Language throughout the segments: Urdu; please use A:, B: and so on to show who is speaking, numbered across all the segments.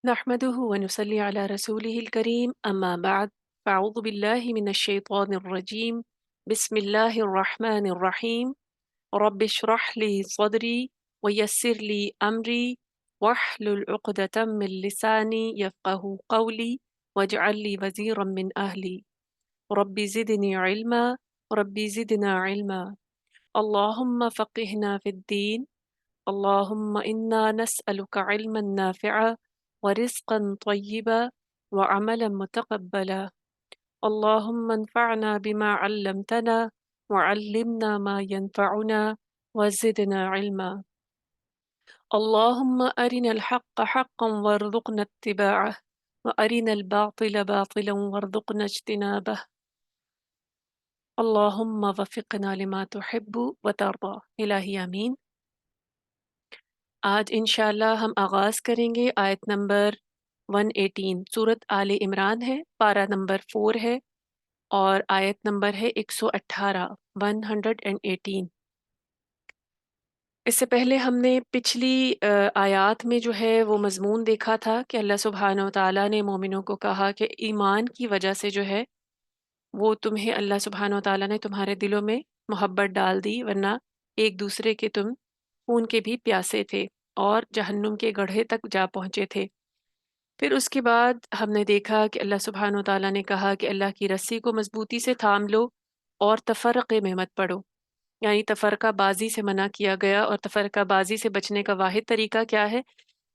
A: نحمده ونصلي على رسوله الكريم أما بعد فأعوذ بالله من الشيطان الرجيم بسم الله الرحمن الرحيم رب اشرح لي صدري ويسر لي أمري واحلل عقدة من لساني يفقه قولي واجعل لي وزيرا من أهلي رب زدني علما رب زدنا علما اللهم فقهنا في الدين اللهم إنا نسألك علما نافعا ورزقا طيبا وعملا متقبلا اللهم انفعنا بما علمتنا وعلمنا ما ينفعنا وزدنا علما اللهم أرنا الحق حقا وارزقنا اتباعه وأرنا الباطل باطلا وارزقنا اجتنابه اللهم وفقنا لما تحب وترضى إلهي آمين. آج انشاءاللہ ہم آغاز کریں گے آیت نمبر 118 سورت آل عمران ہے، پارہ نمبر 4 ہے اور آیت نمبر ہے 118 118۔ اس سے پہلے ہم نے پچھلی آیات میں جو ہے وہ مضمون دیکھا تھا کہ اللہ سبحانہ و تعالیٰ نے مومنوں کو کہا کہ ایمان کی وجہ سے جو ہے وہ تمہیں اللہ سبحانہ و تعالیٰ نے تمہارے دلوں میں محبت ڈال دی، ورنہ ایک دوسرے کے تم خون کے بھی پیاسے تھے اور جہنم کے گڑھے تک جا پہنچے تھے۔ پھر اس کے بعد ہم نے دیکھا کہ اللہ سبحانہ و تعالیٰ نے کہا کہ اللہ کی رسی کو مضبوطی سے تھام لو اور تفرقے میں مت پڑو، یعنی تفرقہ بازی سے منع کیا گیا، اور تفرقہ بازی سے بچنے کا واحد طریقہ کیا ہے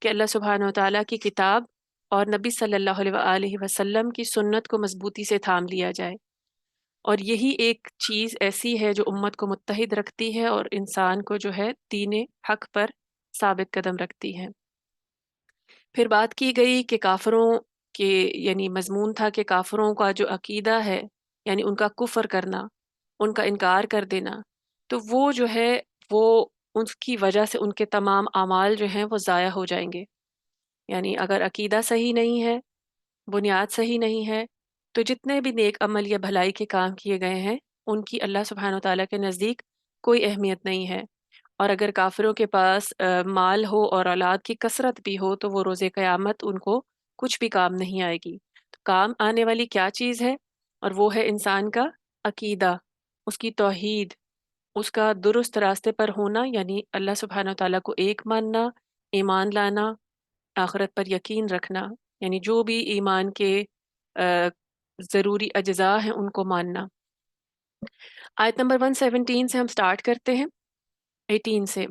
A: کہ اللہ سبحانہ و تعالیٰ کی کتاب اور نبی صلی اللہ علیہ وآلہ وسلم کی سنت کو مضبوطی سے تھام لیا جائے، اور یہی ایک چیز ایسی ہے جو امت کو متحد رکھتی ہے اور انسان کو جو ہے دین حق پر ثابت قدم رکھتی ہے۔ پھر بات کی گئی کہ کافروں کے یعنی مضمون تھا کہ کافروں کا جو عقیدہ ہے، یعنی ان کا کفر کرنا، ان کا انکار کر دینا، تو وہ جو ہے وہ اس کی وجہ سے ان کے تمام اعمال جو ہیں وہ ضائع ہو جائیں گے۔ یعنی اگر عقیدہ صحیح نہیں ہے، بنیاد صحیح نہیں ہے، تو جتنے بھی نیک عمل یا بھلائی کے کام کیے گئے ہیں ان کی اللہ سبحانہ و تعالیٰ کے نزدیک کوئی اہمیت نہیں ہے۔ اور اگر کافروں کے پاس مال ہو اور اولاد کی کثرت بھی ہو تو وہ روز قیامت ان کو کچھ بھی کام نہیں آئے گی۔ تو کام آنے والی کیا چیز ہے؟ اور وہ ہے انسان کا عقیدہ، اس کی توحید، اس کا درست راستے پر ہونا، یعنی اللہ سبحانہ و تعالیٰ کو ایک ماننا، ایمان لانا، آخرت پر یقین رکھنا، یعنی جو بھی ایمان کے ضروری اجزاء ہیں ان کو ماننا۔ آیت نمبر 117 سے ہم سٹارٹ کرتے ہیں، 18 سے۔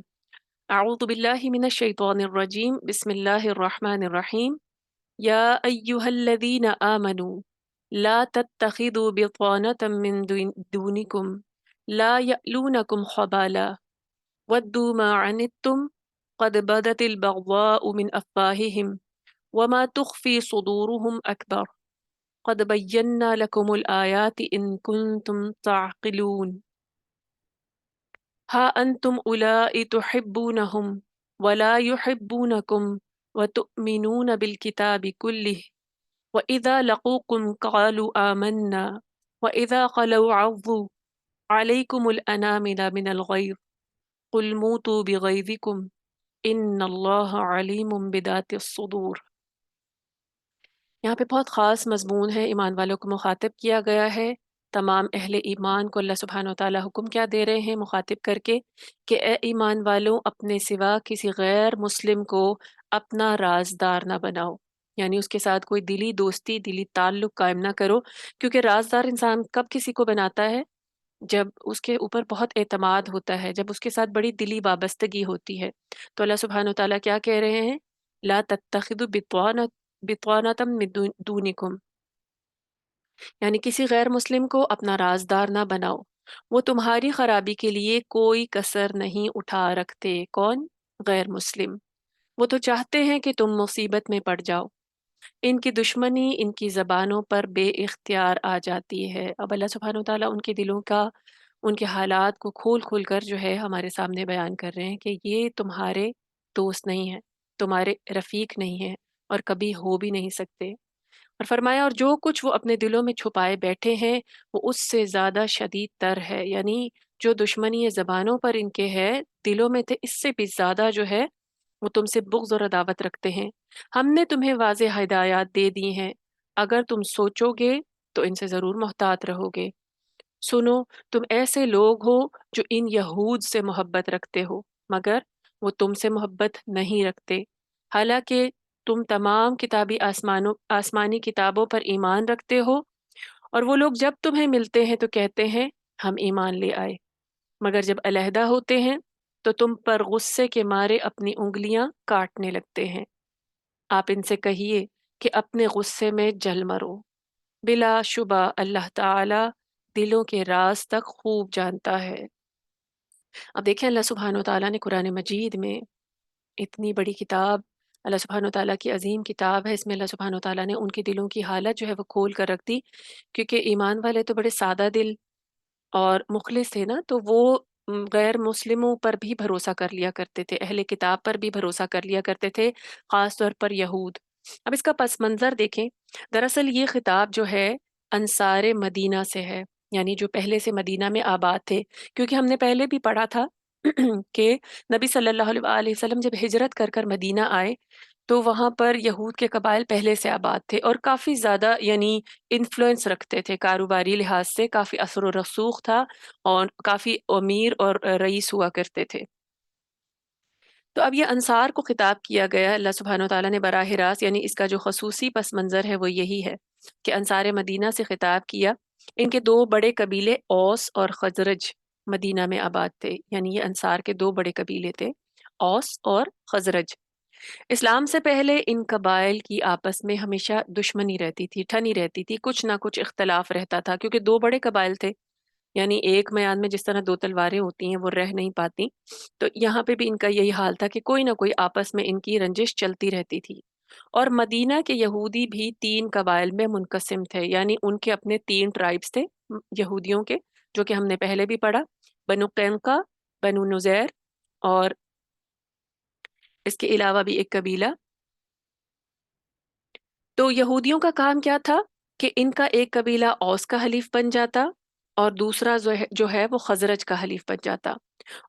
A: اعوذ باللہ من الشیطان الرجیم بسم اللہ الرحمن الرحیم یا ایہا الذین آمنوا لا تتخذوا بطانة من دونکم لا یألونکم خبالا ودوا ما عنتم قد بدت البغضاء من افواہہم وما تخفی صدورهم اکبر قد بینا لکم الآیات ان کنتم تعقلون ہا انتم اولائی تحبونہم ولا یحبونکم وتؤمنون بالکتاب کلہ وإذا لقوکم قالوا آمنا وإذا خلوا عضوا علیکم الأنامل من الغیظ قل موتوا بغیظکم ان اللہ علیم بذات الصدور۔ یہاں پہ بہت خاص مضمون ہے، ایمان والوں کو مخاطب کیا گیا ہے۔ تمام اہل ایمان کو اللہ سبحانہ و تعالیٰ حکم کیا دے رہے ہیں مخاطب کر کے کہ اے ایمان والوں، اپنے سوا کسی غیر مسلم کو اپنا رازدار نہ بناؤ، یعنی اس کے ساتھ کوئی دلی دوستی، دلی تعلق قائم نہ کرو، کیونکہ رازدار انسان کب کسی کو بناتا ہے؟ جب اس کے اوپر بہت اعتماد ہوتا ہے، جب اس کے ساتھ بڑی دلی وابستگی ہوتی ہے۔ تو اللہ سبحانہ و تعالیٰ کیا کہہ رہے ہیں؟ لا تتخذوا بطانة من دونکم، یعنی کسی غیر مسلم کو اپنا رازدار نہ بناؤ، وہ تمہاری خرابی کے لیے کوئی کسر نہیں اٹھا رکھتے۔ کون؟ غیر مسلم۔ وہ تو چاہتے ہیں کہ تم مصیبت میں پڑ جاؤ، ان کی دشمنی ان کی زبانوں پر بے اختیار آ جاتی ہے۔ اب اللہ سبحانہ وتعالیٰ ان کے دلوں کا، ان کے حالات کو کھول کھول کر جو ہے ہمارے سامنے بیان کر رہے ہیں کہ یہ تمہارے دوست نہیں ہیں، تمہارے رفیق نہیں ہیں اور کبھی ہو بھی نہیں سکتے۔ اور فرمایا اور جو کچھ وہ اپنے دلوں میں چھپائے بیٹھے ہیں وہ اس سے زیادہ شدید تر ہے، یعنی جو دشمنی زبانوں پر ان کے ہے، دلوں میں تھے، اس سے بھی زیادہ جو ہے وہ تم سے بغض اور عداوت رکھتے ہیں۔ ہم نے تمہیں واضح ہدایات دے دی ہیں، اگر تم سوچو گے تو ان سے ضرور محتاط رہو گے۔ سنو، تم ایسے لوگ ہو جو ان یہود سے محبت رکھتے ہو، مگر وہ تم سے محبت نہیں رکھتے، حالانکہ تم تمام کتابی آسمانی کتابوں پر ایمان رکھتے ہو، اور وہ لوگ جب تمہیں ملتے ہیں تو کہتے ہیں ہم ایمان لے آئے، مگر جب علیحدہ ہوتے ہیں تو تم پر غصے کے مارے اپنی انگلیاں کاٹنے لگتے ہیں۔ آپ ان سے کہیے کہ اپنے غصے میں جل مرو، بلا شبہ اللہ تعالی دلوں کے راز تک خوب جانتا ہے۔ اب دیکھیں اللہ سبحانہ و تعالیٰ نے قرآن مجید میں اتنی بڑی کتاب، اللہ سبحانہ و تعالیٰ کی عظیم کتاب ہے، اس میں اللہ سبحانہ و تعالیٰ نے ان کی دلوں کی حالت جو ہے وہ کھول کر رکھ دی، کیونکہ ایمان والے تو بڑے سادہ دل اور مخلص تھے نا، تو وہ غیر مسلموں پر بھی بھروسہ کر لیا کرتے تھے، اہل کتاب پر بھی بھروسہ کر لیا کرتے تھے، خاص طور پر یہود۔ اب اس کا پس منظر دیکھیں، دراصل یہ خطاب جو ہے انصار مدینہ سے ہے، یعنی جو پہلے سے مدینہ میں آباد تھے، کیونکہ ہم نے پہلے بھی پڑھا تھا کہ نبی صلی اللہ علیہ وسلم جب ہجرت کر کر مدینہ آئے تو وہاں پر یہود کے قبائل پہلے سے آباد تھے اور کافی زیادہ یعنی انفلوئنس رکھتے تھے، کاروباری لحاظ سے کافی اثر و رسوخ تھا اور کافی امیر اور رئیس ہوا کرتے تھے۔ تو اب یہ انصار کو خطاب کیا گیا، اللہ سبحانہ و تعالیٰ نے براہ راست، یعنی اس کا جو خصوصی پس منظر ہے وہ یہی ہے کہ انصار مدینہ سے خطاب کیا۔ ان کے دو بڑے قبیلے اوس اور خزرج مدینہ میں آباد تھے، یعنی یہ انصار کے دو بڑے قبیلے تھے، اوس اور خزرج۔ اسلام سے پہلے ان قبائل کی آپس میں ہمیشہ دشمنی رہتی تھی، ٹھنی رہتی تھی، کچھ نہ کچھ اختلاف رہتا تھا، کیونکہ دو بڑے قبائل تھے، یعنی ایک میان میں جس طرح دو تلواریں ہوتی ہیں وہ رہ نہیں پاتی، تو یہاں پہ بھی ان کا یہی حال تھا کہ کوئی نہ کوئی آپس میں ان کی رنجش چلتی رہتی تھی۔ اور مدینہ کے یہودی بھی تین قبائل میں منقسم تھے، یعنی ان کے اپنے تین ٹرائبس تھے یہودیوں کے، جو کہ ہم نے پہلے بھی پڑھا، بنو قینقا، بنو نذیر، اور اس کے علاوہ بھی ایک قبیلہ۔ تو یہودیوں کا کام کیا تھا کہ ان کا ایک قبیلہ اوس کا حلیف بن جاتا اور دوسرا جو ہے وہ خزرج کا حلیف بن جاتا،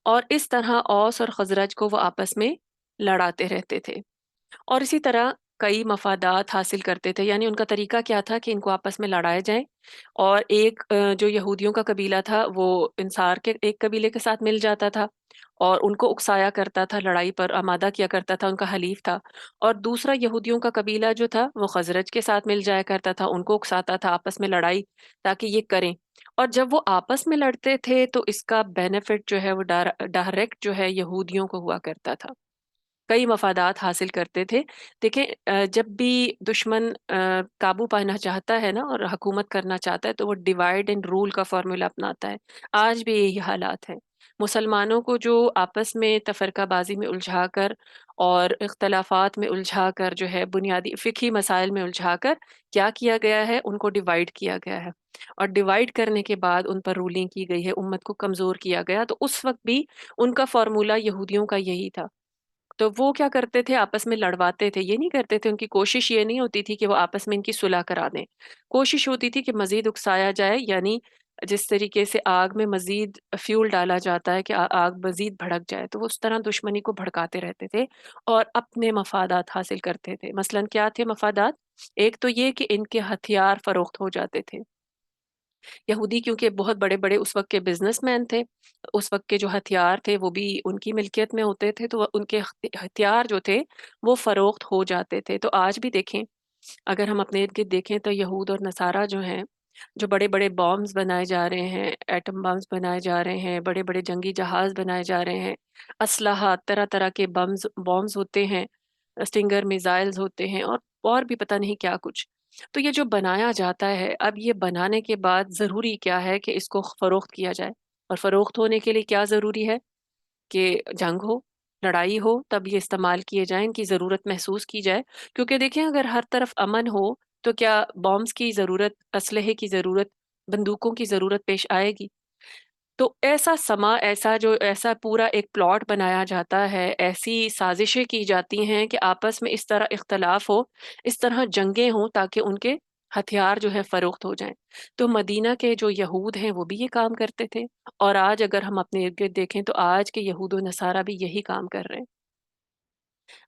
A: اور اس طرح اوس اور خزرج کو وہ آپس میں لڑاتے رہتے تھے، اور اسی طرح کئی مفادات حاصل کرتے تھے، یعنی ان کا طریقہ کیا تھا کہ ان کو آپس میں لڑائے جائیں، اور ایک جو یہودیوں کا قبیلہ تھا وہ انصار کے ایک قبیلے کے ساتھ مل جاتا تھا اور ان کو اکسایا کرتا تھا، لڑائی پر آمادہ کیا کرتا تھا، ان کا حلیف تھا، اور دوسرا یہودیوں کا قبیلہ جو تھا وہ خزرج کے ساتھ مل جایا کرتا تھا، ان کو اکساتا تھا آپس میں لڑائی تاکہ یہ کریں، اور جب وہ آپس میں لڑتے تھے تو اس کا بینیفٹ جو ہے وہ ڈائریکٹ جو ہے یہودیوں کو ہوا کرتا تھا، کئی مفادات حاصل کرتے تھے۔ دیکھیں جب بھی دشمن قابو پانا چاہتا ہے نا اور حکومت کرنا چاہتا ہے تو وہ ڈیوائڈ اینڈ رول کا فارمولا اپناتا ہے، آج بھی یہی حالات ہیں، مسلمانوں کو جو آپس میں تفرقہ بازی میں الجھا کر اور اختلافات میں الجھا کر جو ہے بنیادی فقہی مسائل میں الجھا کر کیا کیا گیا ہے، ان کو ڈیوائڈ کیا گیا ہے، اور ڈیوائڈ کرنے کے بعد ان پر رولنگ کی گئی ہے، امت کو کمزور کیا گیا، تو اس وقت بھی ان کا فارمولا یہودیوں کا یہی تھا، تو وہ کیا کرتے تھے آپس میں لڑواتے تھے، یہ نہیں کرتے تھے، ان کی کوشش یہ نہیں ہوتی تھی کہ وہ آپس میں ان کی صلح کرا دیں، کوشش ہوتی تھی کہ مزید اکسایا جائے، یعنی جس طریقے سے آگ میں مزید فیول ڈالا جاتا ہے کہ آگ مزید بھڑک جائے، تو وہ اس طرح دشمنی کو بھڑکاتے رہتے تھے اور اپنے مفادات حاصل کرتے تھے۔ مثلاً کیا تھے مفادات؟ ایک تو یہ کہ ان کے ہتھیار فروخت ہو جاتے تھے، یہودی کیونکہ بہت بڑے بڑے اس وقت کے بزنس مین تھے، اس وقت کے جو ہتھیار تھے وہ بھی ان کی ملکیت میں ہوتے تھے، تو ان کے ہتھیار جو تھے وہ فروخت ہو جاتے تھے۔ تو آج بھی دیکھیں، اگر ہم اپنے ارد گرد دیکھیں تو یہود اور نصارہ جو ہیں، جو بڑے بڑے بامز بنائے جا رہے ہیں، ایٹم بامز بنائے جا رہے ہیں، بڑے بڑے جنگی جہاز بنائے جا رہے ہیں، اسلحہ طرح طرح کے بامز ہوتے ہیں، اسٹنگر میزائلز ہوتے ہیں، اور بھی پتہ نہیں کیا کچھ، تو یہ جو بنایا جاتا ہے، اب یہ بنانے کے بعد ضروری کیا ہے کہ اس کو فروخت کیا جائے، اور فروخت ہونے کے لیے کیا ضروری ہے کہ جنگ ہو، لڑائی ہو، تب یہ استعمال کیے جائیں، ان کی ضرورت محسوس کی جائے، کیونکہ دیکھیں اگر ہر طرف امن ہو تو کیا بامز کی ضرورت، اسلحے کی ضرورت، بندوقوں کی ضرورت پیش آئے گی؟ تو ایسا سما، ایسا پورا ایک پلاٹ بنایا جاتا ہے، ایسی سازشیں کی جاتی ہیں کہ آپس میں اس طرح اختلاف ہو، اس طرح جنگیں ہوں تاکہ ان کے ہتھیار جو ہے فروخت ہو جائیں۔ تو مدینہ کے جو یہود ہیں وہ بھی یہ کام کرتے تھے، اور آج اگر ہم اپنے ارد گرد دیکھیں تو آج کے یہود و نصارہ بھی یہی کام کر رہے ہیں۔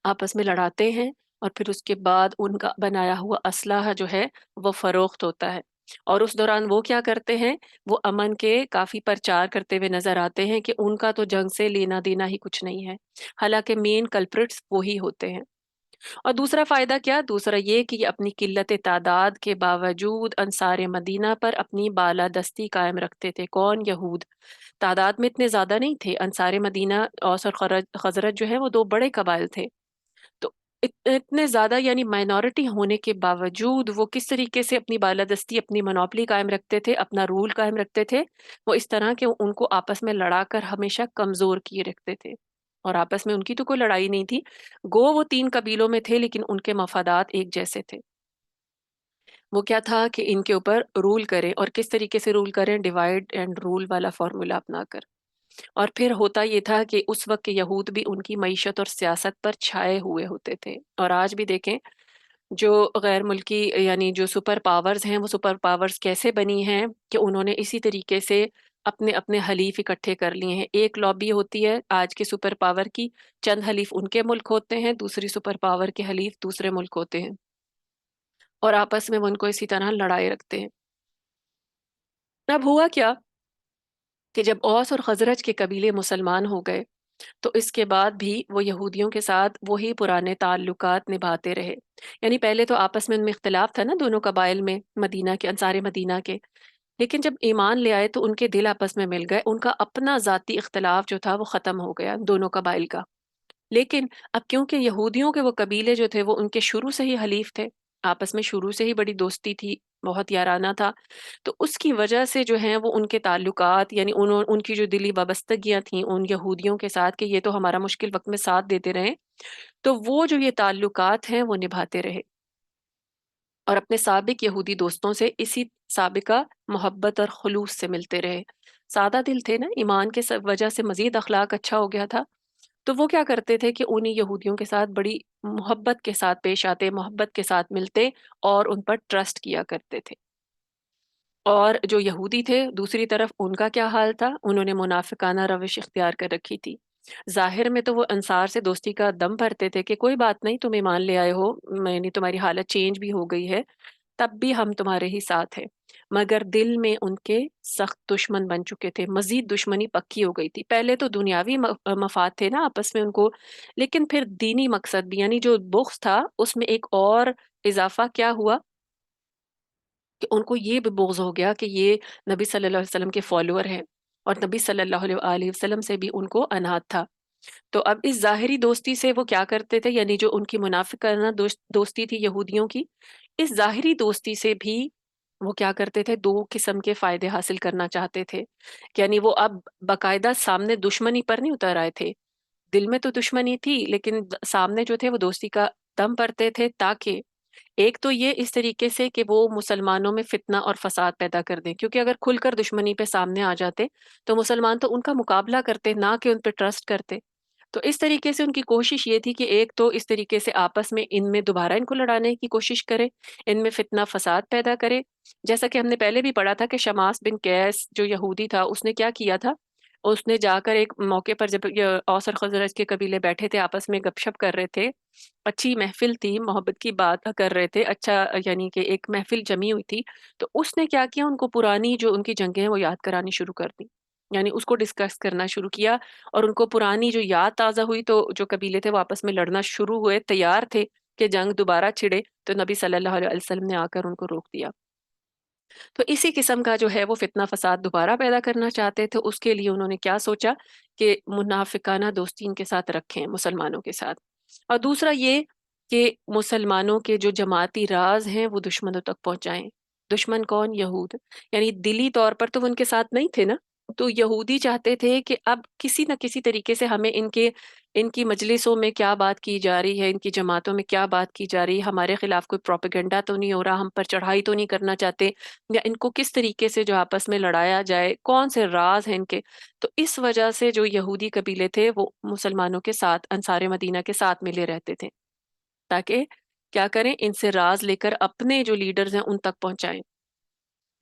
A: آپس میں لڑاتے ہیں اور پھر اس کے بعد ان کا بنایا ہوا اسلحہ جو ہے وہ فروخت ہوتا ہے۔ اور اس دوران وہ کیا کرتے ہیں، وہ امن کے کافی پرچار کرتے ہوئے نظر آتے ہیں کہ ان کا تو جنگ سے لینا دینا ہی کچھ نہیں ہے، حالانکہ مین کلپرٹس وہی ہوتے ہیں۔ اور دوسرا فائدہ کیا؟ دوسرا یہ کہ یہ اپنی قلت تعداد کے باوجود انصار مدینہ پر اپنی بالادستی قائم رکھتے تھے۔ کون؟ یہود۔ تعداد میں اتنے زیادہ نہیں تھے، انصار مدینہ اوس اور خزرج جو ہے وہ دو بڑے قبائل تھے، تو اتنے زیادہ یعنی مائنورٹی ہونے کے باوجود وہ کس طریقے سے اپنی بالادستی، اپنی منوپلی قائم رکھتے تھے، اپنا رول قائم رکھتے تھے؟ وہ اس طرح کہ ان کو آپس میں لڑا کر ہمیشہ کمزور کیے رکھتے تھے، اور آپس میں ان کی تو کوئی لڑائی نہیں تھی، گو وہ تین قبیلوں میں تھے لیکن ان کے مفادات ایک جیسے تھے۔ وہ کیا تھا کہ ان کے اوپر رول کریں، اور کس طریقے سے رول کریں؟ ڈیوائڈ اینڈ رول والا فارمولا اپنا کر۔ اور پھر ہوتا یہ تھا کہ اس وقت کے یہود بھی ان کی معیشت اور سیاست پر چھائے ہوئے ہوتے تھے، اور آج بھی دیکھیں جو غیر ملکی یعنی جو سپر پاورز ہیں، وہ سپر پاورز کیسے بنی ہیں کہ انہوں نے اسی طریقے سے اپنے اپنے حلیف اکٹھے کر لیے ہیں۔ ایک لابی ہوتی ہے آج کے سپر پاور کی، چند حلیف ان کے ملک ہوتے ہیں، دوسری سپر پاور کے حلیف دوسرے ملک ہوتے ہیں، اور آپس میں وہ ان کو اسی طرح لڑائے رکھتے ہیں۔ اب ہوا کیا کہ جب اوس اور خزرج کے قبیلے مسلمان ہو گئے تو اس کے بعد بھی وہ یہودیوں کے ساتھ وہی پرانے تعلقات نبھاتے رہے۔ یعنی پہلے تو آپس میں ان میں اختلاف تھا نا دونوں قبائل میں، مدینہ کے، انصار مدینہ کے، لیکن جب ایمان لے آئے تو ان کے دل آپس میں مل گئے، ان کا اپنا ذاتی اختلاف جو تھا وہ ختم ہو گیا دونوں قبائل کا۔ لیکن اب کیونکہ یہودیوں کے وہ قبیلے جو تھے وہ ان کے شروع سے ہی حلیف تھے، آپس میں شروع سے ہی بڑی دوستی تھی، بہت یارانہ تھا، تو اس کی وجہ سے جو ہیں وہ ان کے تعلقات یعنی ان کی جو دلی وابستگیاں تھیں ان یہودیوں کے ساتھ کہ یہ تو ہمارا مشکل وقت میں ساتھ دیتے رہے، تو وہ جو یہ تعلقات ہیں وہ نبھاتے رہے، اور اپنے سابق یہودی دوستوں سے اسی سابقہ محبت اور خلوص سے ملتے رہے۔ سادہ دل تھے نا، ایمان کے وجہ سے مزید اخلاق اچھا ہو گیا تھا، تو وہ کیا کرتے تھے کہ انہی یہودیوں کے ساتھ بڑی محبت کے ساتھ پیش آتے، محبت کے ساتھ ملتے اور ان پر ٹرسٹ کیا کرتے تھے۔ اور جو یہودی تھے دوسری طرف ان کا کیا حال تھا؟ انہوں نے منافقانہ روش اختیار کر رکھی تھی۔ ظاہر میں تو وہ انصار سے دوستی کا دم بھرتے تھے کہ کوئی بات نہیں، تم ایمان لے آئے ہو، یعنی تمہاری حالت چینج بھی ہو گئی ہے، تب بھی ہم تمہارے ہی ساتھ ہیں، مگر دل میں ان کے سخت دشمن بن چکے تھے، مزید دشمنی پکی ہو گئی تھی۔ پہلے تو دنیاوی مفاد تھے نا آپس میں ان کو، لیکن پھر دینی مقصد بھی، یعنی جو بغض تھا اس میں ایک اور اضافہ کیا ہوا کہ ان کو یہ بھی بغض ہو گیا کہ یہ نبی صلی اللہ علیہ وسلم کے فالوور ہیں، اور نبی صلی اللہ علیہ وآلہ وسلم سے بھی ان کو انات تھا۔ تو اب اس ظاہری دوستی سے وہ کیا کرتے تھے، یعنی جو ان کی منافقانہ دوستی تھی یہودیوں کی، اس ظاہری دوستی سے بھی وہ کیا کرتے تھے، دو قسم کے فائدے حاصل کرنا چاہتے تھے، یعنی وہ اب باقاعدہ سامنے دشمنی پر نہیں اتر آئے تھے، دل میں تو دشمنی تھی لیکن سامنے جو تھے وہ دوستی کا دم پڑتے تھے، تاکہ ایک تو یہ اس طریقے سے کہ وہ مسلمانوں میں فتنہ اور فساد پیدا کر دیں، کیونکہ اگر کھل کر دشمنی پہ سامنے آ جاتے تو مسلمان تو ان کا مقابلہ کرتے، نہ کہ ان پہ ٹرسٹ کرتے۔ تو اس طریقے سے ان کی کوشش یہ تھی کہ ایک تو اس طریقے سے آپس میں ان میں دوبارہ ان کو لڑانے کی کوشش کرے، ان میں فتنہ فساد پیدا کرے، جیسا کہ ہم نے پہلے بھی پڑھا تھا کہ شماس بن قیس جو یہودی تھا اس نے کیا کیا تھا، اس نے جا کر ایک موقع پر جب یہ اوس اور خزرج کے قبیلے بیٹھے تھے آپس میں گپ شپ کر رہے تھے، اچھی محفل تھی، محبت کی بات کر رہے تھے، اچھا یعنی کہ ایک محفل جمی ہوئی تھی، تو اس نے کیا کیا، ان کو پرانی جو ان کی جنگیں ہیں وہ یاد کرانی شروع کر دی، یعنی اس کو ڈسکس کرنا شروع کیا، اور ان کو پرانی جو یاد تازہ ہوئی تو جو قبیلے تھے وہ آپس میں لڑنا شروع ہوئے، تیار تھے کہ جنگ دوبارہ چھڑے، تو نبی صلی اللہ علیہ وسلم نے آ کر ان کو روک دیا۔ تو اسی قسم کا جو ہے وہ فتنہ فساد دوبارہ پیدا کرنا چاہتے تھے، اس کے لیے انہوں نے کیا سوچا کہ منافقانہ دوستی ان کے ساتھ رکھیں مسلمانوں کے ساتھ، اور دوسرا یہ کہ مسلمانوں کے جو جماعتی راز ہیں وہ دشمنوں تک پہنچائیں۔ دشمن کون؟ یہود، یعنی دلی طور پر تو وہ ان کے ساتھ نہیں تھے نا، تو یہودی چاہتے تھے کہ اب کسی نہ کسی طریقے سے ہمیں ان کی مجلسوں میں کیا بات کی جا رہی ہے، ان کی جماعتوں میں کیا بات کی جا رہی ہے، ہمارے خلاف کوئی پروپیگنڈا تو نہیں ہو رہا، ہم پر چڑھائی تو نہیں کرنا چاہتے، یا ان کو کس طریقے سے جو آپس میں لڑایا جائے، کون سے راز ہیں ان کے۔ تو اس وجہ سے جو یہودی قبیلے تھے وہ مسلمانوں کے ساتھ، انصار مدینہ کے ساتھ ملے رہتے تھے، تاکہ کیا کریں، ان سے راز لے کر اپنے جو لیڈرز ہیں ان تک پہنچائیں۔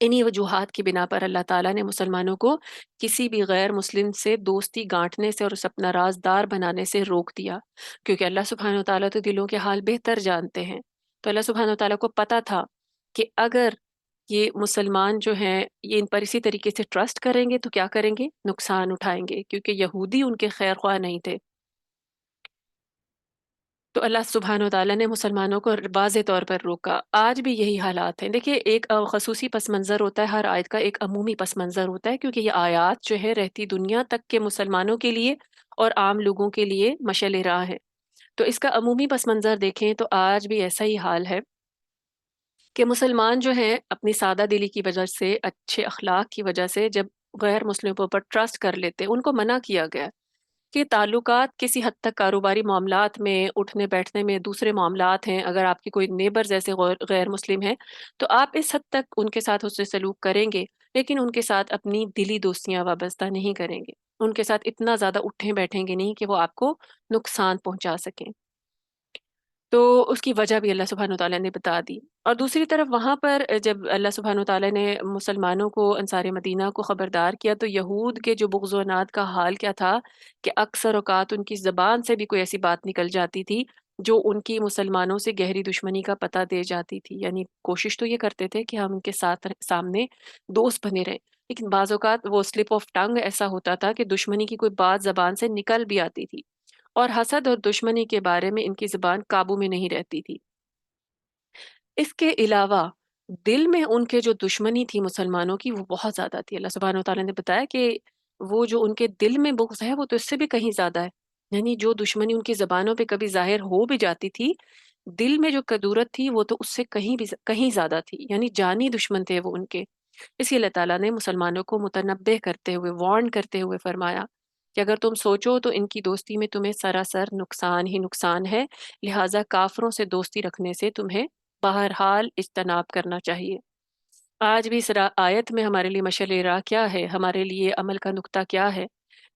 A: انہی وجوہات کی بنا پر اللہ تعالیٰ نے مسلمانوں کو کسی بھی غیر مسلم سے دوستی گانٹنے سے اور اسے اپنا رازدار بنانے سے روک دیا، کیونکہ اللہ سبحانہ وتعالیٰ تو دلوں کے حال بہتر جانتے ہیں۔ تو اللہ سبحانہ وتعالیٰ کو پتہ تھا کہ اگر یہ مسلمان جو ہیں یہ ان پر اسی طریقے سے ٹرسٹ کریں گے تو کیا کریں گے؟ نقصان اٹھائیں گے، کیونکہ یہودی ان کے خیر خواہ نہیں تھے۔ تو اللہ سبحانہ وتعالیٰ نے مسلمانوں کو واضح طور پر روکا۔ آج بھی یہی حالات ہیں۔ دیکھیے ایک خصوصی پس منظر ہوتا ہے، ہر آیت کا ایک عمومی پس منظر ہوتا ہے، کیونکہ یہ آیات جو ہے رہتی دنیا تک کے مسلمانوں کے لیے اور عام لوگوں کے لیے مشعل راہ ہے۔ تو اس کا عمومی پس منظر دیکھیں تو آج بھی ایسا ہی حال ہے کہ مسلمان جو ہیں اپنی سادہ دلی کی وجہ سے، اچھے اخلاق کی وجہ سے جب غیر مسلموں پر ٹرسٹ کر لیتے ہیں، ان کو منع کیا گیا کہ تعلقات کسی حد تک کاروباری معاملات میں، اٹھنے بیٹھنے میں، دوسرے معاملات ہیں، اگر آپ کی کوئی نیبر جیسے غیر مسلم ہیں تو آپ اس حد تک ان کے ساتھ حسن سلوک کریں گے، لیکن ان کے ساتھ اپنی دلی دوستیاں وابستہ نہیں کریں گے، ان کے ساتھ اتنا زیادہ اٹھیں بیٹھیں گے نہیں کہ وہ آپ کو نقصان پہنچا سکیں۔ تو اس کی وجہ بھی اللہ سبحانہ وتعالیٰ نے بتا دی۔ اور دوسری طرف وہاں پر جب اللہ سبحانہ وتعالیٰ نے مسلمانوں کو، انصار مدینہ کو خبردار کیا، تو یہود کے جو بغض و عناد کا حال کیا تھا کہ اکثر اوقات ان کی زبان سے بھی کوئی ایسی بات نکل جاتی تھی جو ان کی مسلمانوں سے گہری دشمنی کا پتہ دے جاتی تھی۔ یعنی کوشش تو یہ کرتے تھے کہ ہم ان کے ساتھ سامنے دوست بنے رہیں، لیکن بعض اوقات وہ سلپ آف ٹنگ ایسا ہوتا تھا کہ دشمنی کی کوئی بات زبان سے نکل بھی آتی تھی، اور حسد اور دشمنی کے بارے میں ان کی زبان قابو میں نہیں رہتی تھی۔ اس کے علاوہ دل میں ان کے جو دشمنی تھی مسلمانوں کی وہ بہت زیادہ تھی۔ اللہ سبحانہ وتعالیٰ نے بتایا کہ وہ جو ان کے دل میں بغض ہے وہ تو اس سے بھی کہیں زیادہ ہے۔ یعنی جو دشمنی ان کی زبانوں پہ کبھی ظاہر ہو بھی جاتی تھی، دل میں جو کدورت تھی وہ تو اس سے کہیں زیادہ تھی، یعنی جانی دشمن تھے وہ ان کے۔ اسی اللہ تعالیٰ نے مسلمانوں کو متنبہ کرتے ہوئے، وارن کرتے ہوئے فرمایا کہ اگر تم سوچو تو ان کی دوستی میں تمہیں سراسر نقصان ہی نقصان ہے، لہٰذا کافروں سے دوستی رکھنے سے تمہیں بہرحال اجتناب کرنا چاہیے۔ آج بھی اس آیت میں ہمارے لیے مشعل راہ کیا ہے، ہمارے لیے عمل کا نقطہ کیا ہے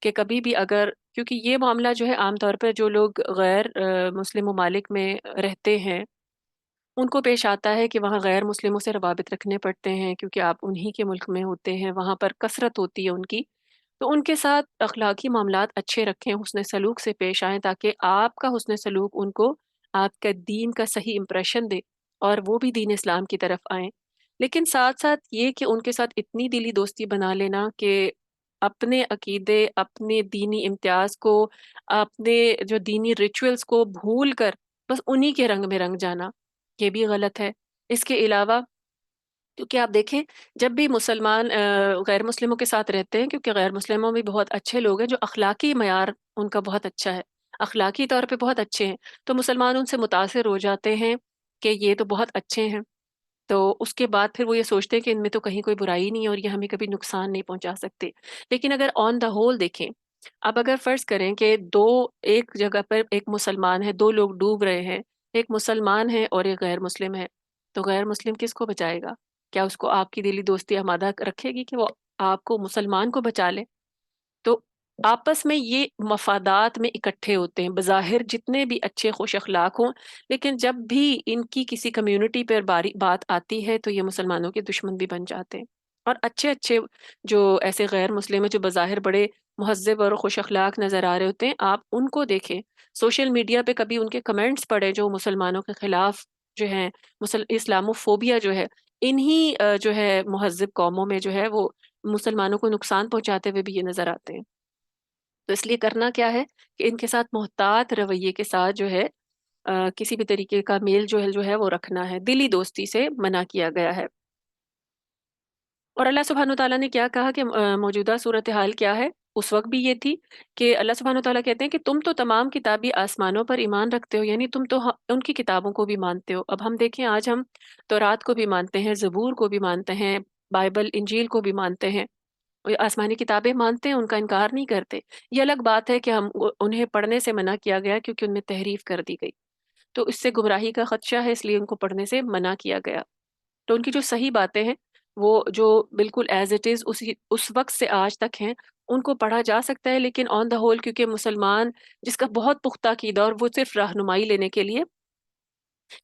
A: کہ کبھی بھی اگر، کیونکہ یہ معاملہ جو ہے عام طور پر جو لوگ غیر مسلم ممالک میں رہتے ہیں ان کو پیش آتا ہے کہ وہاں غیر مسلموں سے روابط رکھنے پڑتے ہیں، کیونکہ آپ انہی کے ملک میں ہوتے ہیں، وہاں پر کثرت ہوتی ہے ان کی، تو ان کے ساتھ اخلاقی معاملات اچھے رکھیں، حسن سلوک سے پیش آئیں، تاکہ آپ کا حسن سلوک ان کو آپ کا دین کا صحیح امپریشن دے اور وہ بھی دین اسلام کی طرف آئیں۔ لیکن ساتھ ساتھ یہ کہ ان کے ساتھ اتنی دلی دوستی بنا لینا کہ اپنے عقیدے، اپنے دینی امتیاز کو، اپنے جو دینی ریچولز کو بھول کر بس انہی کے رنگ میں رنگ جانا، یہ بھی غلط ہے۔ اس کے علاوہ کیونکہ آپ دیکھیں جب بھی مسلمان غیر مسلموں کے ساتھ رہتے ہیں، کیونکہ غیر مسلموں بھی بہت اچھے لوگ ہیں جو اخلاقی معیار ان کا بہت اچھا ہے، اخلاقی طور پہ بہت اچھے ہیں، تو مسلمان ان سے متاثر ہو جاتے ہیں کہ یہ تو بہت اچھے ہیں، تو اس کے بعد پھر وہ یہ سوچتے ہیں کہ ان میں تو کہیں کوئی برائی نہیں ہے اور یہ ہمیں کبھی نقصان نہیں پہنچا سکتے۔ لیکن اگر آن دا ہول دیکھیں، اب اگر فرض کریں کہ ایک جگہ پر ایک مسلمان ہے، دو لوگ ڈوب رہے ہیں، ایک مسلمان ہے اور ایک غیر مسلم ہے، تو غیر مسلم کس کو بچائے گا؟ کیا اس کو آپ کی دلی دوستی آمادہ رکھے گی کہ وہ آپ کو، مسلمان کو بچا لے؟ تو آپس میں یہ مفادات میں اکٹھے ہوتے ہیں، بظاہر جتنے بھی اچھے خوش اخلاق ہوں، لیکن جب بھی ان کی کسی کمیونٹی پر بات آتی ہے تو یہ مسلمانوں کے دشمن بھی بن جاتے ہیں۔ اور اچھے اچھے جو ایسے غیر مسلم ہیں جو بظاہر بڑے مہذب اور خوش اخلاق نظر آ رہے ہوتے ہیں، آپ ان کو دیکھیں، سوشل میڈیا پہ کبھی ان کے کمنٹس پڑھیں جو مسلمانوں کے خلاف جو ہیں، اسلامو فوبیا جو ہے، انہی جو ہے مہذب قوموں میں جو ہے وہ مسلمانوں کو نقصان پہنچاتے ہوئے بھی یہ نظر آتے ہیں۔ تو اس لیے کرنا کیا ہے کہ ان کے ساتھ محتاط رویے کے ساتھ جو ہے کسی بھی طریقے کا میل جو ہے وہ رکھنا ہے، دلی دوستی سے منع کیا گیا ہے۔ اور اللہ سبحانہ وتعالیٰ نے کیا کہا کہ موجودہ صورتحال کیا ہے؟ اس وقت بھی یہ تھی کہ اللہ سبحانہ وتعالیٰ کہتے ہیں کہ تم تو تمام کتابی آسمانوں پر ایمان رکھتے ہو، یعنی تم تو ان کی کتابوں کو بھی مانتے ہو۔ اب ہم دیکھیں آج ہم تورات کو بھی مانتے ہیں، زبور کو بھی مانتے ہیں، بائبل انجیل کو بھی مانتے ہیں، آسمانی کتابیں مانتے ہیں، ان کا انکار نہیں کرتے۔ یہ الگ بات ہے کہ ہم انہیں پڑھنے سے منع کیا گیا کیونکہ ان میں تحریف کر دی گئی، تو اس سے گمراہی کا خدشہ ہے، اس لیے ان کو پڑھنے سے منع کیا گیا۔ تو ان کی جو صحیح باتیں ہیں وہ جو بالکل ایز اٹ از اس وقت سے آج تک ہیں، ان کو پڑھا جا سکتا ہے، لیکن آن دا ہول کیونکہ مسلمان جس کا بہت پختہ عقیدہ اور وہ صرف رہنمائی لینے کے لیے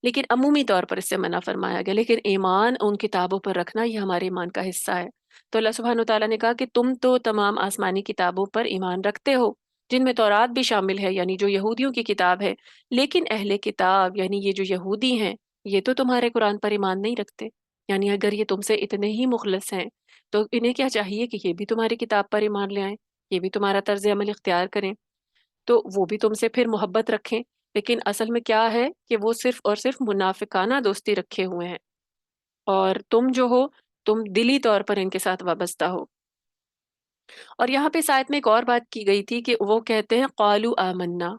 A: لیکن عمومی طور پر اس سے منع فرمایا گیا، لیکن ایمان ان کتابوں پر رکھنا یہ ہمارے ایمان کا حصہ ہے۔ تو اللہ سبحانہ وتعالیٰ نے کہا کہ تم تو تمام آسمانی کتابوں پر ایمان رکھتے ہو، جن میں تورات بھی شامل ہے، یعنی جو یہودیوں کی کتاب ہے، لیکن اہل کتاب یعنی یہ جو یہودی ہیں، یہ تو تمہارے قرآن پر ایمان نہیں رکھتے۔ یعنی اگر یہ تم سے اتنے ہی مخلص ہیں تو انہیں کیا چاہیے کہ یہ بھی تمہاری کتاب پر ایمان لے آئیں، یہ بھی تمہارا طرز عمل اختیار کریں، تو وہ بھی تم سے پھر محبت رکھیں۔ لیکن اصل میں کیا ہے کہ وہ صرف اور صرف منافقانہ دوستی رکھے ہوئے ہیں، اور تم جو ہو، تم دلی طور پر ان کے ساتھ وابستہ ہو۔ اور یہاں پہ اس آیت میں ایک اور بات کی گئی تھی کہ وہ کہتے ہیں قالوا آمنا،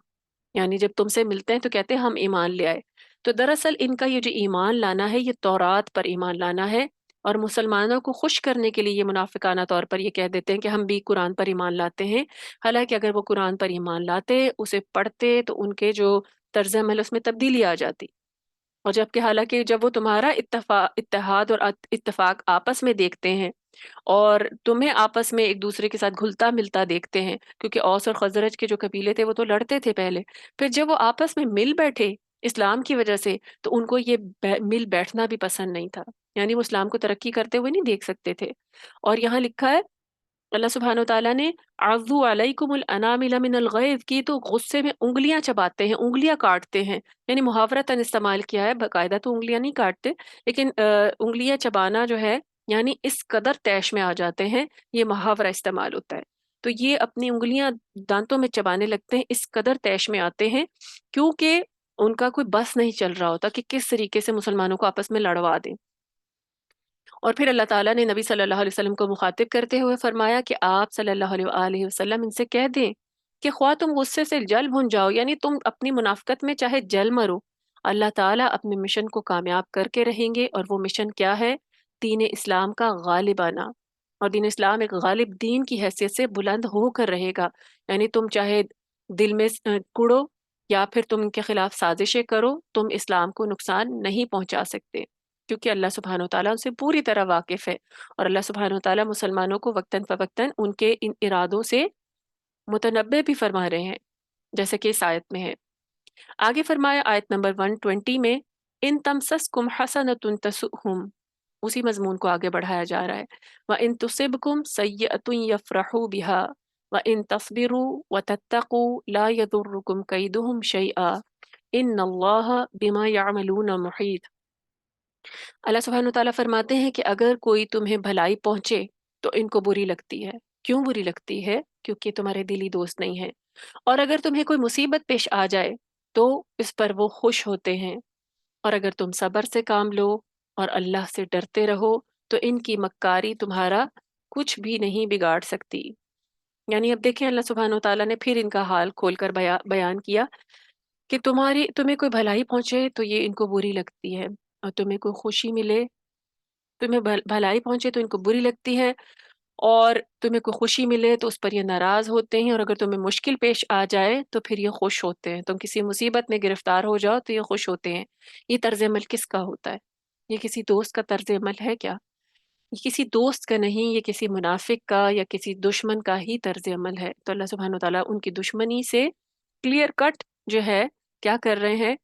A: یعنی جب تم سے ملتے ہیں تو کہتے ہیں ہم ایمان لے آئے۔ تو دراصل ان کا یہ جو ایمان لانا ہے یہ تورات پر ایمان لانا ہے، اور مسلمانوں کو خوش کرنے کے لیے یہ منافقانہ طور پر یہ کہہ دیتے ہیں کہ ہم بھی قرآن پر ایمان لاتے ہیں، حالانکہ اگر وہ قرآن پر ایمان لاتے، اسے پڑھتے، تو ان کے جو طرز عمل اس میں تبدیلی آ جاتی، اور جبکہ حالانکہ جب وہ تمہارا اتحاد اور اتفاق آپس میں دیکھتے ہیں، اور تمہیں آپس میں ایک دوسرے کے ساتھ گھلتا ملتا دیکھتے ہیں، کیونکہ اوس اور خزرج کے جو قبیلے تھے وہ تو لڑتے تھے پہلے، پھر جب وہ آپس میں مل بیٹھے اسلام کی وجہ سے، تو ان کو یہ مل بیٹھنا بھی پسند نہیں تھا، یعنی وہ اسلام کو ترقی کرتے ہوئے نہیں دیکھ سکتے تھے۔ اور یہاں لکھا ہے اللہ سبحانہ وتعالیٰ نے عضو علیکم الانامل من الغیظ کی، تو غصے میں انگلیاں چباتے ہیں، انگلیاں کاٹتے ہیں، یعنی محاورتاً استعمال کیا ہے، باقاعدہ تو انگلیاں نہیں کاٹتے، لیکن انگلیاں چبانا جو ہے یعنی اس قدر طیش میں آ جاتے ہیں، یہ محاورہ استعمال ہوتا ہے۔ تو یہ اپنی انگلیاں دانتوں میں چبانے لگتے ہیں، اس قدر طیش میں آتے ہیں، کیونکہ ان کا کوئی بس نہیں چل رہا ہوتا کہ کس طریقے سے مسلمانوں کو آپس میں لڑوا دیں۔ اور پھر اللہ تعالیٰ نے نبی صلی اللہ علیہ وسلم کو مخاطب کرتے ہوئے فرمایا کہ آپ صلی اللہ علیہ وآلہ وسلم ان سے کہہ دیں کہ خواہ تم غصے سے جل بھن جاؤ، یعنی تم اپنی منافقت میں چاہے جل مرو، اللہ تعالیٰ اپنے مشن کو کامیاب کر کے رہیں گے، اور وہ مشن کیا ہے؟ دین اسلام کا غالب آنا، اور دین اسلام ایک غالب دین کی حیثیت سے بلند ہو کر رہے گا، یعنی تم چاہے دل میں کڑو یا پھر تم ان کے خلاف سازشیں کرو، تم اسلام کو نقصان نہیں پہنچا سکتے، کیونکہ اللہ سبحانہ وتعالیٰ ان سے پوری طرح واقف ہے، اور اللہ سبحانہ وتعالیٰ مسلمانوں کو وقتاً فوقتاً ان کے ان ارادوں سے متنبع بھی فرما رہے ہیں، جیسے کہ اس آیت میں ہے۔ آگے فرمایا آیت نمبر 120 میں، ان تمسسکم حسنۃ تسؤہم، اسی مضمون کو آگے بڑھایا جا رہا ہے، وَإِن تُصِبْكُمْ سَيِّئَةٌ يَفْرَحُوا بِهَا وَإِن تَصْبِرُوا وَتَتَّقُوا لَا يَضُرُّكُمْ كَيْدُهُمْ شَيْئًا إِنَّ اللَّهَ بِمَا يَعْمَلُونَ مُحِيطٌ۔ اللہ سبحانہ وتعالیٰ فرماتے ہیں کہ اگر کوئی تمہیں بھلائی پہنچے تو ان کو بری لگتی ہے۔ کیوں بری لگتی ہے؟ کیونکہ تمہارے دلی دوست نہیں ہیں۔ اور اگر تمہیں کوئی مصیبت پیش آ جائے تو اس پر وہ خوش ہوتے ہیں، اور اگر تم صبر سے کام لو اور اللہ سے ڈرتے رہو تو ان کی مکاری تمہارا کچھ بھی نہیں بگاڑ سکتی۔ یعنی اب دیکھیں اللہ سبحانہ وتعالیٰ نے پھر ان کا حال کھول کر بیان کیا کہ تمہیں کوئی بھلائی پہنچے تو یہ ان کو بری لگتی ہے، اور تمہیں کوئی خوشی ملے، تمہیں بھلائی پہنچے تو ان کو بری لگتی ہے، اور تمہیں کوئی خوشی ملے تو اس پر یہ ناراض ہوتے ہیں، اور اگر تمہیں مشکل پیش آ جائے تو پھر یہ خوش ہوتے ہیں، تم کسی مصیبت میں گرفتار ہو جاؤ تو یہ خوش ہوتے ہیں۔ یہ طرز عمل کس کا ہوتا ہے؟ یہ کسی دوست کا طرز عمل ہے کیا؟ یہ کسی دوست کا نہیں، یہ کسی منافق کا یا کسی دشمن کا ہی طرز عمل ہے۔ تو اللہ سبحانہ وتعالیٰ ان کی دشمنی سے کلیئر کٹ جو ہے کیا کر رہے ہیں؟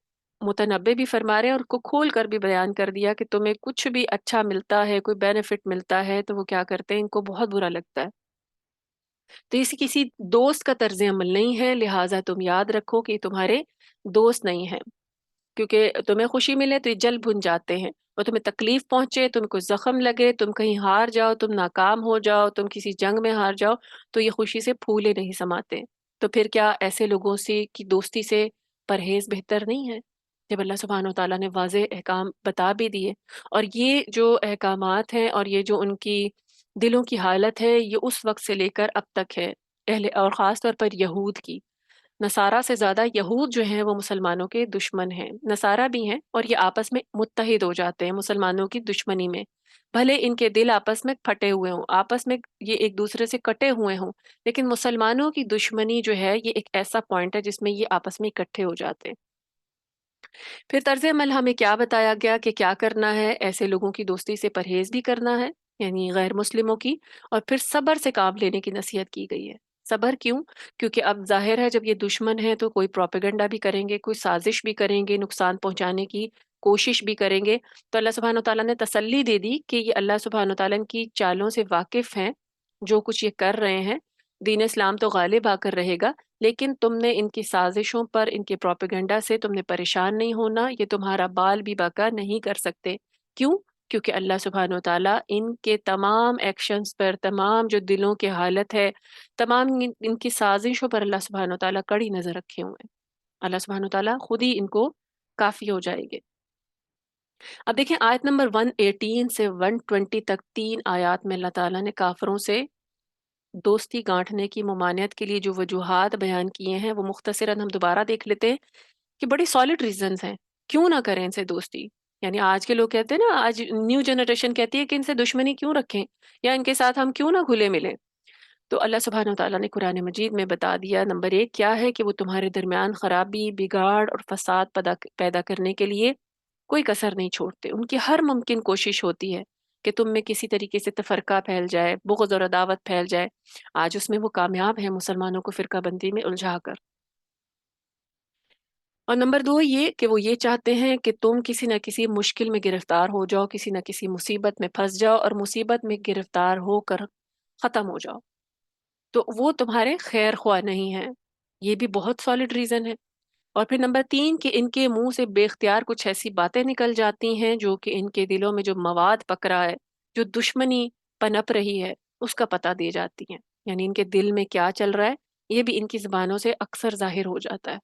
A: متنبع بھی فرما رہے ہیں، اور کو کھول کر بھی بیان کر دیا کہ تمہیں کچھ بھی اچھا ملتا ہے، کوئی بینیفٹ ملتا ہے تو وہ کیا کرتے ہیں؟ ان کو بہت برا لگتا ہے۔ تو یہ کسی دوست کا طرز عمل نہیں ہے، لہٰذا تم یاد رکھو کہ یہ تمہارے دوست نہیں ہیں، کیونکہ تمہیں خوشی ملے تو یہ جل بھن جاتے ہیں، اور تمہیں تکلیف پہنچے، تمہیں کوئی زخم لگے، تم کہیں ہار جاؤ، تم ناکام ہو جاؤ، تم کسی جنگ میں ہار جاؤ، تو یہ خوشی سے پھولے نہیں سماتے۔ تو پھر کیا ایسے لوگوں سے کی دوستی سے پرہیز بہتر نہیں ہے؟ جب اللہ سبحانہ وتعالیٰ نے واضح احکام بتا بھی دیے، اور یہ جو احکامات ہیں اور یہ جو ان کی دلوں کی حالت ہے، یہ اس وقت سے لے کر اب تک ہے، اور خاص طور پر یہود کی۔ نصارہ سے زیادہ یہود جو ہیں وہ مسلمانوں کے دشمن ہیں، نصارہ بھی ہیں، اور یہ آپس میں متحد ہو جاتے ہیں مسلمانوں کی دشمنی میں، بھلے ان کے دل آپس میں پھٹے ہوئے ہوں، آپس میں یہ ایک دوسرے سے کٹے ہوئے ہوں، لیکن مسلمانوں کی دشمنی جو ہے یہ ایک ایسا پوائنٹ ہے جس میں یہ آپس میں اکٹھے ہو جاتے ہیں۔ پھر طرز عمل ہمیں کیا بتایا گیا کہ کیا کرنا ہے؟ ایسے لوگوں کی دوستی سے پرہیز بھی کرنا ہے، یعنی غیر مسلموں کی، اور پھر صبر سے کام لینے کی نصیحت کی گئی ہے۔ صبر کیوں؟ کیونکہ اب ظاہر ہے جب یہ دشمن ہے تو کوئی پروپیگنڈا بھی کریں گے، کوئی سازش بھی کریں گے، نقصان پہنچانے کی کوشش بھی کریں گے۔ تو اللہ سبحانہ وتعالیٰ نے تسلی دے دی کہ یہ اللہ سبحانہ وتعالیٰ کی چالوں سے واقف ہیں، جو کچھ یہ کر رہے ہیں۔ دین اسلام تو غالب آ کر رہے گا، لیکن تم نے ان کی سازشوں پر، ان کے پروپیگنڈا سے تم نے پریشان نہیں ہونا، یہ تمہارا بال بھی باکا نہیں کر سکتے۔ کیوں؟ کیونکہ اللہ سبحانہ وتعالیٰ ان کے تمام ایکشنز پر، تمام جو دلوں کی حالت ہے، تمام ان کی سازشوں پر اللہ سبحانہ وتعالیٰ کڑی نظر رکھے ہوئے ہیں۔ اللہ سبحانہ وتعالیٰ خود ہی ان کو کافی ہو جائے گے۔ اب دیکھیں آیت نمبر 118 سے 120 تک 3 آیات میں اللہ تعالیٰ نے کافروں سے دوستی گانٹھنے کی ممانعت کے لیے جو وجوہات بیان کیے ہیں وہ مختصراً ہم دوبارہ دیکھ لیتے ہیں کہ بڑی سالڈ ریزنز ہیں کیوں نہ کریں ان سے دوستی۔ یعنی آج کے لوگ کہتے ہیں نا، آج نیو جنریشن کہتی ہے کہ ان سے دشمنی کیوں رکھیں، یا ان کے ساتھ ہم کیوں نہ گھلے ملیں۔ تو اللہ سبحانہ وتعالیٰ نے قرآن مجید میں بتا دیا، نمبر 1 کیا ہے کہ وہ تمہارے درمیان خرابی، بگاڑ اور فساد پیدا کرنے کے لیے کوئی کسر نہیں چھوڑتے۔ ان کی ہر ممکن کوشش ہوتی ہے کہ تم میں کسی طریقے سے تفرقہ پھیل جائے، بغض اور عداوت پھیل جائے۔ آج اس میں وہ کامیاب ہیں، مسلمانوں کو فرقہ بندی میں الجھا کر۔ اور نمبر 2 یہ کہ وہ یہ چاہتے ہیں کہ تم کسی نہ کسی مشکل میں گرفتار ہو جاؤ، کسی نہ کسی مصیبت میں پھنس جاؤ اور مصیبت میں گرفتار ہو کر ختم ہو جاؤ۔ تو وہ تمہارے خیر خواہ نہیں ہیں۔ یہ بھی بہت سالڈ ریزن ہے۔ اور پھر نمبر 3 کہ ان کے منہ سے بے اختیار کچھ ایسی باتیں نکل جاتی ہیں جو کہ ان کے دلوں میں جو مواد پکڑا ہے، جو دشمنی پنپ رہی ہے، اس کا پتہ دے جاتی ہیں۔ یعنی ان کے دل میں کیا چل رہا ہے یہ بھی ان کی زبانوں سے اکثر ظاہر ہو جاتا ہے۔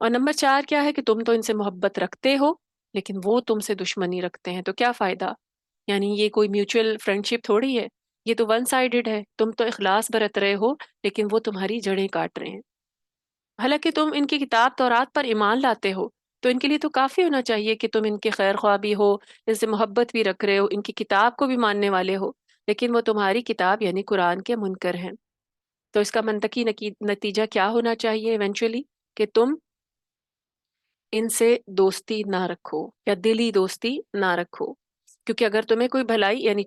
A: اور نمبر 4 کیا ہے کہ تم تو ان سے محبت رکھتے ہو لیکن وہ تم سے دشمنی رکھتے ہیں، تو کیا فائدہ؟ یعنی یہ کوئی میوچل فرینڈشپ تھوڑی ہے، یہ تو ون سائیڈڈ ہے۔ تم تو اخلاص برت رہے ہو لیکن وہ تمہاری جڑیں کاٹ رہے ہیں۔ حالانکہ تم ان کی کتاب تورات پر ایمان لاتے ہو تو ان کے لیے تو کافی ہونا چاہیے کہ تم ان کے خیر خواہ بھی ہو، ان سے محبت بھی رکھ رہے ہو، ان کی کتاب کو بھی ماننے والے ہو، لیکن وہ تمہاری کتاب یعنی قرآن کے منکر ہیں۔ تو اس کا منطقی نتیجہ کیا ہونا چاہیے ایونچولی؟ کہ تم ان سے دوستی نہ رکھو یا دلی دوستی نہ رکھو۔ کیونکہ اگر تمہیں کوئی بھلائی، یعنی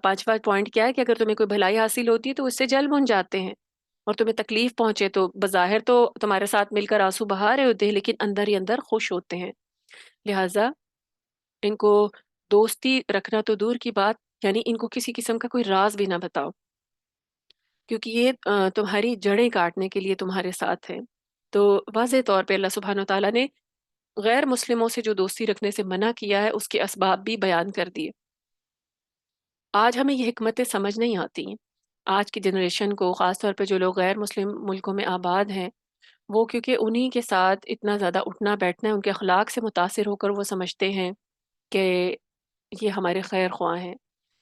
A: پانچواں پوائنٹ کیا ہے کہ اگر تمہیں کوئی بھلائی حاصل ہوتی ہے تو اس سے جل بن جاتے ہیں، اور تمہیں تکلیف پہنچے تو بظاہر تو تمہارے ساتھ مل کر آنسو بہا رہے ہوتے ہیں لیکن اندر ہی اندر خوش ہوتے ہیں۔ لہٰذا ان کو دوستی رکھنا تو دور کی بات، یعنی ان کو کسی قسم کا کوئی راز بھی نہ بتاؤ، کیونکہ یہ تمہاری جڑیں کاٹنے کے لیے تمہارے ساتھ ہیں۔ تو واضح طور پہ اللہ سبحانہ وتعالیٰ نے غیر مسلموں سے جو دوستی رکھنے سے منع کیا ہے اس کے اسباب بھی بیان کر دیے۔ آج ہمیں یہ حکمتیں سمجھ نہیں آتی ہیں۔ آج کی جنریشن کو، خاص طور پہ جو لوگ غیر مسلم ملکوں میں آباد ہیں، وہ کیونکہ انہی کے ساتھ اتنا زیادہ اٹھنا بیٹھنا ہے، ان کے اخلاق سے متاثر ہو کر وہ سمجھتے ہیں کہ یہ ہمارے خیر خواہ ہیں۔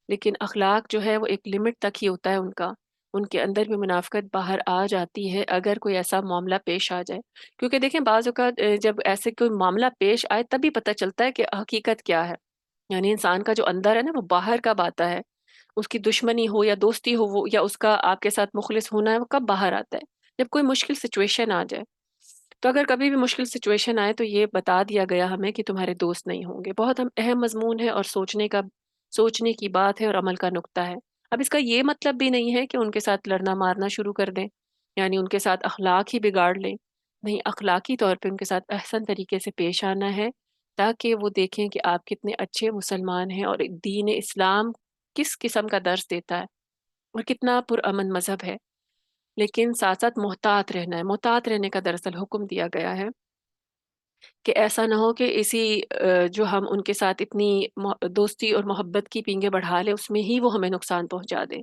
A: لیکن اخلاق جو ہے وہ ایک لمٹ تک ہی ہوتا ہے ان کا، ان کے اندر بھی منافقت باہر آ جاتی ہے اگر کوئی ایسا معاملہ پیش آ جائے۔ کیونکہ دیکھیں بعض اوقات جب ایسے کوئی معاملہ پیش آئے تبھی پتہ چلتا ہے کہ حقیقت کیا ہے۔ یعنی انسان کا جو اندر ہے نا وہ باہر کب آتا ہے، اس کی دشمنی ہو یا دوستی ہو، وہ یا اس کا آپ کے ساتھ مخلص ہونا ہے، وہ کب باہر آتا ہے؟ جب کوئی مشکل سچویشن آ جائے۔ تو اگر کبھی بھی مشکل سچویشن آئے تو یہ بتا دیا گیا ہمیں کہ تمہارے دوست نہیں ہوں گے۔ بہت اہم مضمون ہے اور سوچنے کی بات ہے اور عمل کا نقطہ ہے۔ اب اس کا یہ مطلب بھی نہیں ہے کہ ان کے ساتھ لڑنا مارنا شروع کر دیں، یعنی ان کے ساتھ اخلاق ہی بگاڑ لیں۔ نہیں، اخلاقی طور پہ ان کے ساتھ احسن طریقے سے پیش آنا ہے تاکہ وہ دیکھیں کہ آپ کتنے اچھے مسلمان ہیں اور دین اسلام کس قسم کا درس دیتا ہے اور کتنا پرامن مذہب ہے۔ لیکن ساتھ ساتھ محتاط رہنا ہے۔ محتاط رہنے کا دراصل حکم دیا گیا ہے کہ ایسا نہ ہو کہ اسی جو ہم ان کے ساتھ اتنی دوستی اور محبت کی پینگیں بڑھا لیں، اس میں ہی وہ ہمیں نقصان پہنچا دیں،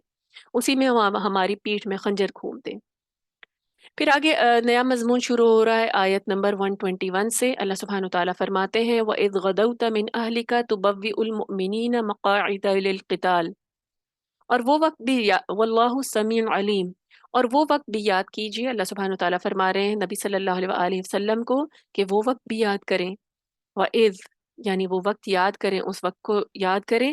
A: اسی میں ہماری پیٹھ میں خنجر گھوم دیں۔ پھر آگے نیا مضمون شروع ہو رہا ہے آیت نمبر 121 سے۔ اللہ سبحانہ وتعالیٰ فرماتے ہیں وَإِذْ غَدَوْتَ مِنْ أَهْلِكَ تُبَوِّئُ الْمُؤْمِنِينَ مَقَاعِدَ لِلْقِتَالِ، اور وہ وقت بھی واللہ سمیع علیم، اور وہ وقت بھی یاد کیجیے۔ اللہ سبحانہ وتعالیٰ فرما رہے ہیں نبی صلی اللہ علیہ وآلہ وسلم کو کہ وہ وقت بھی یاد کریں۔ وَإِذْ یعنی وہ وقت یاد کریں، اس وقت کو یاد کریں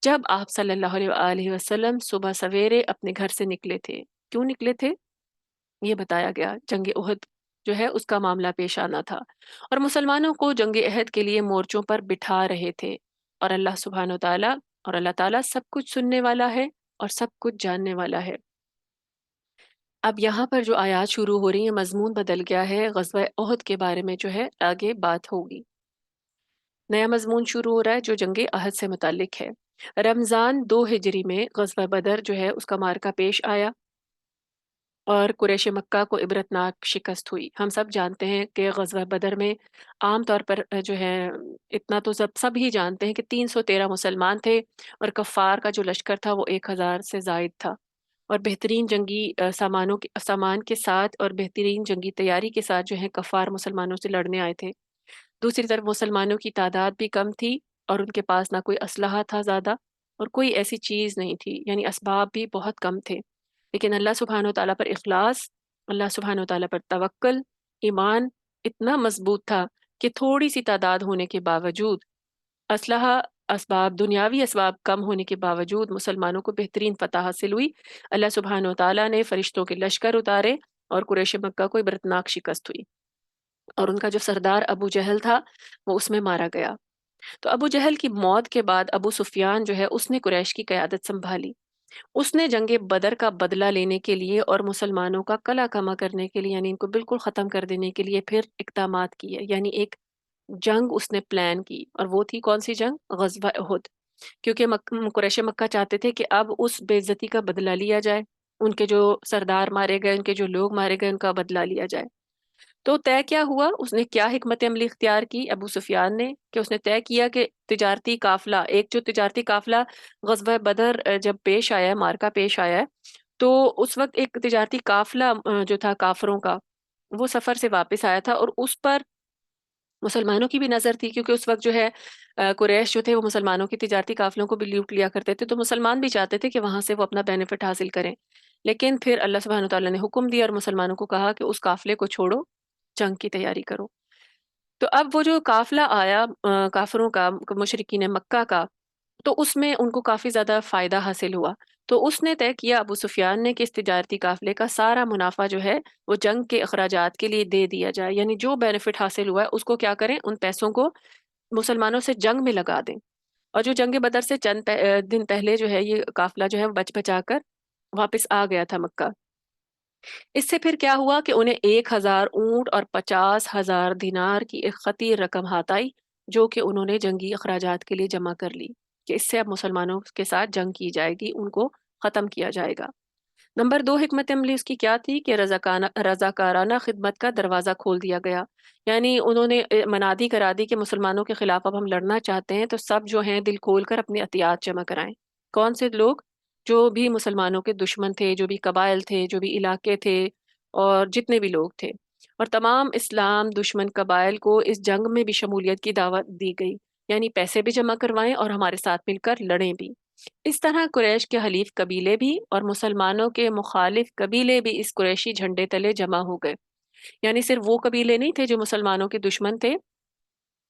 A: جب آپ صلی اللہ علیہ وآلہ وسلم صبح سویرے اپنے گھر سے نکلے تھے۔ کیوں نکلے تھے یہ بتایا گیا، جنگ احد جو ہے اس کا معاملہ پیش آنا تھا، اور مسلمانوں کو جنگ احد کے لیے مورچوں پر بٹھا رہے تھے۔ اور اللہ سبحانہ وتعالیٰ اور اللہ تعالیٰ سب کچھ سننے والا ہے اور سب کچھ جاننے والا ہے۔ اب یہاں پر جو آیات شروع ہو رہی ہیں مضمون بدل گیا ہے، غزوہ احد کے بارے میں جو ہے آگے بات ہوگی۔ نیا مضمون شروع ہو رہا ہے جو جنگ احد سے متعلق ہے۔ رمضان 2 ہجری میں غزوہ بدر جو ہے اس کا معرکہ پیش آیا اور قریش مکہ کو عبرتناک شکست ہوئی۔ ہم سب جانتے ہیں کہ غزوہ بدر میں عام طور پر جو ہے اتنا تو سب ہی جانتے ہیں کہ 313 مسلمان تھے اور کفار کا جو لشکر تھا وہ 1000 سے زائد تھا، اور بہترین جنگی سامان کے ساتھ اور بہترین جنگی تیاری کے ساتھ جو ہے کفار مسلمانوں سے لڑنے آئے تھے۔ دوسری طرف مسلمانوں کی تعداد بھی کم تھی اور ان کے پاس نہ کوئی اسلحہ تھا زیادہ اور کوئی ایسی چیز نہیں تھی، یعنی اسباب بھی بہت کم تھے، لیکن اللہ سبحانہ و تعالیٰ پر اخلاص، اللہ سبحانہ و تعالیٰ پر توکل، ایمان اتنا مضبوط تھا کہ تھوڑی سی تعداد ہونے کے باوجود، اسلحہ اسباب دنیاوی اسباب کم ہونے کے باوجود مسلمانوں کو بہترین فتح حاصل ہوئی۔ اللہ سبحانہ و تعالیٰ نے فرشتوں کے لشکر اتارے اور قریش مکہ کو عبرتناک شکست ہوئی، اور ان کا جو سردار ابو جہل تھا وہ اس میں مارا گیا۔ تو ابو جہل کی موت کے بعد ابو سفیان جو ہے اس نے قریش کی قیادت سنبھالی۔ اس نے جنگ بدر کا بدلہ لینے کے لیے اور مسلمانوں کا کلا کما کرنے کے لیے، یعنی ان کو بالکل ختم کر دینے کے لیے پھر اقدامات کیے، یعنی ایک جنگ اس نے پلان کی، اور وہ تھی کون سی جنگ؟ غزوہ احد۔ کیونکہ قریش مکہ چاہتے تھے کہ اب اس بے عزتی کا بدلہ لیا جائے، ان کے جو سردار مارے گئے، ان کے جو لوگ مارے گئے، ان کا بدلہ لیا جائے۔ تو طے کیا ہوا، اس نے کیا حکمت عملی اختیار کی ابو سفیان نے، کہ اس نے طے کیا کہ تجارتی قافلہ، ایک جو تجارتی قافلہ غزوہ بدر جب پیش آیا ہے، مارکا پیش آیا ہے، تو اس وقت ایک تجارتی قافلہ جو تھا کافروں کا، وہ سفر سے واپس آیا تھا، اور اس پر مسلمانوں کی بھی نظر تھی، کیونکہ اس وقت جو ہے قریش جو تھے وہ مسلمانوں کی تجارتی قافلوں کو بھی لوٹ لیا کرتے تھے، تو مسلمان بھی چاہتے تھے کہ وہاں سے وہ اپنا بینیفٹ حاصل کریں، لیکن پھر اللہ سبحانہ وتعالیٰ نے حکم دیا اور مسلمانوں کو کہا کہ اس قافلے کو چھوڑو، جنگ کی تیاری کرو۔ تو اب وہ جو قافلہ آیا کافروں کا، مشرکین مکہ کا، تو اس میں ان کو کافی زیادہ فائدہ حاصل ہوا۔ تو اس نے طے کیا ابو سفیان نے کہ اس تجارتی قافلے کا سارا منافع جو ہے وہ جنگ کے اخراجات کے لیے دے دیا جائے، یعنی جو بینیفٹ حاصل ہوا ہے اس کو کیا کریں، ان پیسوں کو مسلمانوں سے جنگ میں لگا دیں۔ اور جو جنگ بدر سے چند دن پہلے جو ہے یہ قافلہ جو ہے بچ بچا کر واپس آ گیا تھا مکہ۔ اس سے پھر کیا ہوا کہ انہیں 1000 اونٹ اور 50,000 دینار کی ایک خطیر رقم ہاتھ آئی، جو کہ انہوں نے جنگی اخراجات کے لیے جمع کر لی، کہ اس سے اب مسلمانوں کے ساتھ جنگ کی جائے گی، ان کو ختم کیا جائے گا۔ نمبر 2 حکمت عملی اس کی کیا تھی کہ رضاکارانہ خدمت کا دروازہ کھول دیا گیا، یعنی انہوں نے منادی کرا دی کہ مسلمانوں کے خلاف اب ہم لڑنا چاہتے ہیں تو سب جو ہیں دل کھول کر اپنی عطیات جمع کرائیں۔ کون سے لوگ؟ جو بھی مسلمانوں کے دشمن تھے، جو بھی قبائل تھے، جو بھی علاقے تھے، اور جتنے بھی لوگ تھے، اور تمام اسلام دشمن قبائل کو اس جنگ میں بھی شمولیت کی دعوت دی گئی، یعنی پیسے بھی جمع کروائیں اور ہمارے ساتھ مل کر لڑیں بھی۔ اس طرح قریش کے حلیف قبیلے بھی اور مسلمانوں کے مخالف قبیلے بھی اس قریشی جھنڈے تلے جمع ہو گئے، یعنی صرف وہ قبیلے نہیں تھے جو مسلمانوں کے دشمن تھے،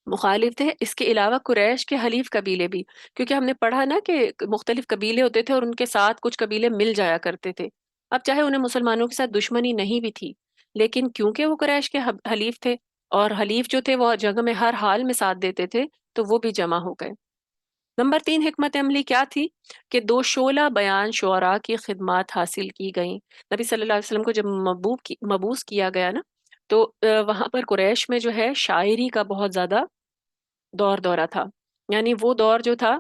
A: مخالف تھے، اس کے علاوہ قریش کے حلیف قبیلے بھی، کیونکہ ہم نے پڑھا نا کہ مختلف قبیلے ہوتے تھے اور ان کے ساتھ کچھ قبیلے مل جایا کرتے تھے، اب چاہے انہیں مسلمانوں کے ساتھ دشمنی نہیں بھی تھی، لیکن کیونکہ وہ قریش کے حلیف تھے اور حلیف جو تھے وہ جنگ میں ہر حال میں ساتھ دیتے تھے، تو وہ بھی جمع ہو گئے۔ نمبر 3 حکمت عملی کیا تھی کہ 2 شعلہ بیان شعراء کی خدمات حاصل کی گئیں۔ نبی صلی اللہ علیہ وسلم کو جب مبعوث کیا گیا نا، تو وہاں پر قریش میں جو ہے شاعری کا بہت زیادہ دورہ تھا، یعنی وہ دور جو تھا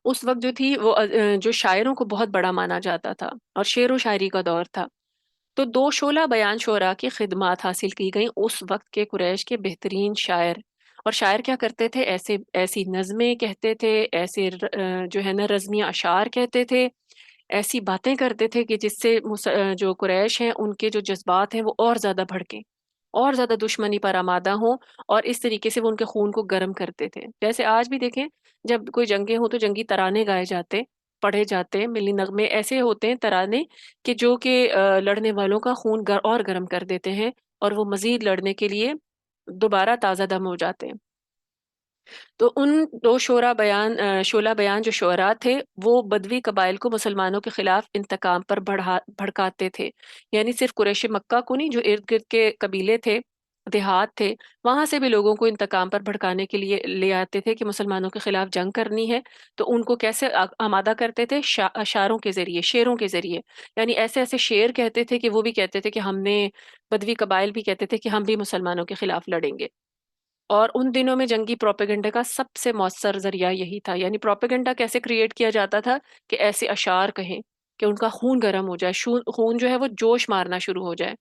A: اس وقت جو تھی وہ جو شاعروں کو بہت بڑا مانا جاتا تھا اور شعر و شاعری کا دور تھا۔ تو 2 شعلہ بیان شعراء کی خدمات حاصل کی گئیں اس وقت کے قریش کے بہترین شاعر، اور شاعر کیا کرتے تھے، ایسی نظمیں کہتے تھے، ایسے جو ہے نا رزمیہ اشعار کہتے تھے، ایسی باتیں کرتے تھے کہ جس سے جو قریش ہیں ان کے جو جذبات ہیں وہ اور زیادہ بھڑکیں، اور زیادہ دشمنی پر آمادہ ہوں، اور اس طریقے سے وہ ان کے خون کو گرم کرتے تھے۔ جیسے آج بھی دیکھیں جب کوئی جنگیں ہوں تو جنگی ترانے گائے جاتے، پڑھے جاتے ہیں، ملی نغمے ایسے ہوتے ہیں ترانے کہ جو کہ لڑنے والوں کا خون اور گرم کر دیتے ہیں، اور وہ مزید لڑنے کے لیے دوبارہ تازہ دم ہو جاتے ہیں۔ تو ان 2 شعلہ بیان جو شعراء تھے وہ بدوی قبائل کو مسلمانوں کے خلاف انتقام پر بھڑکاتے تھے، یعنی صرف قریش مکہ کو نہیں، جو ارد گرد کے قبیلے تھے دیہات تھے، وہاں سے بھی لوگوں کو انتقام پر بھڑکانے کے لیے لے آتے تھے کہ مسلمانوں کے خلاف جنگ کرنی ہے، تو ان کو کیسے آمادہ کرتے تھے؟ اشاروں کے ذریعے، شعروں کے ذریعے، یعنی ایسے ایسے شعر کہتے تھے کہ وہ بھی کہتے تھے کہ ہم نے، بدوی قبائل بھی کہتے تھے کہ ہم بھی مسلمانوں کے خلاف لڑیں گے۔ اور ان دنوں میں جنگی پروپیگنڈا کا سب سے مؤثر ذریعہ یہی تھا، یعنی پروپیگنڈا کیسے کریٹ کیا جاتا تھا کہ ایسے اشعار کہیں کہ ان کا خون گرم ہو جائے، خون جو ہے وہ جوش مارنا شروع ہو جائے۔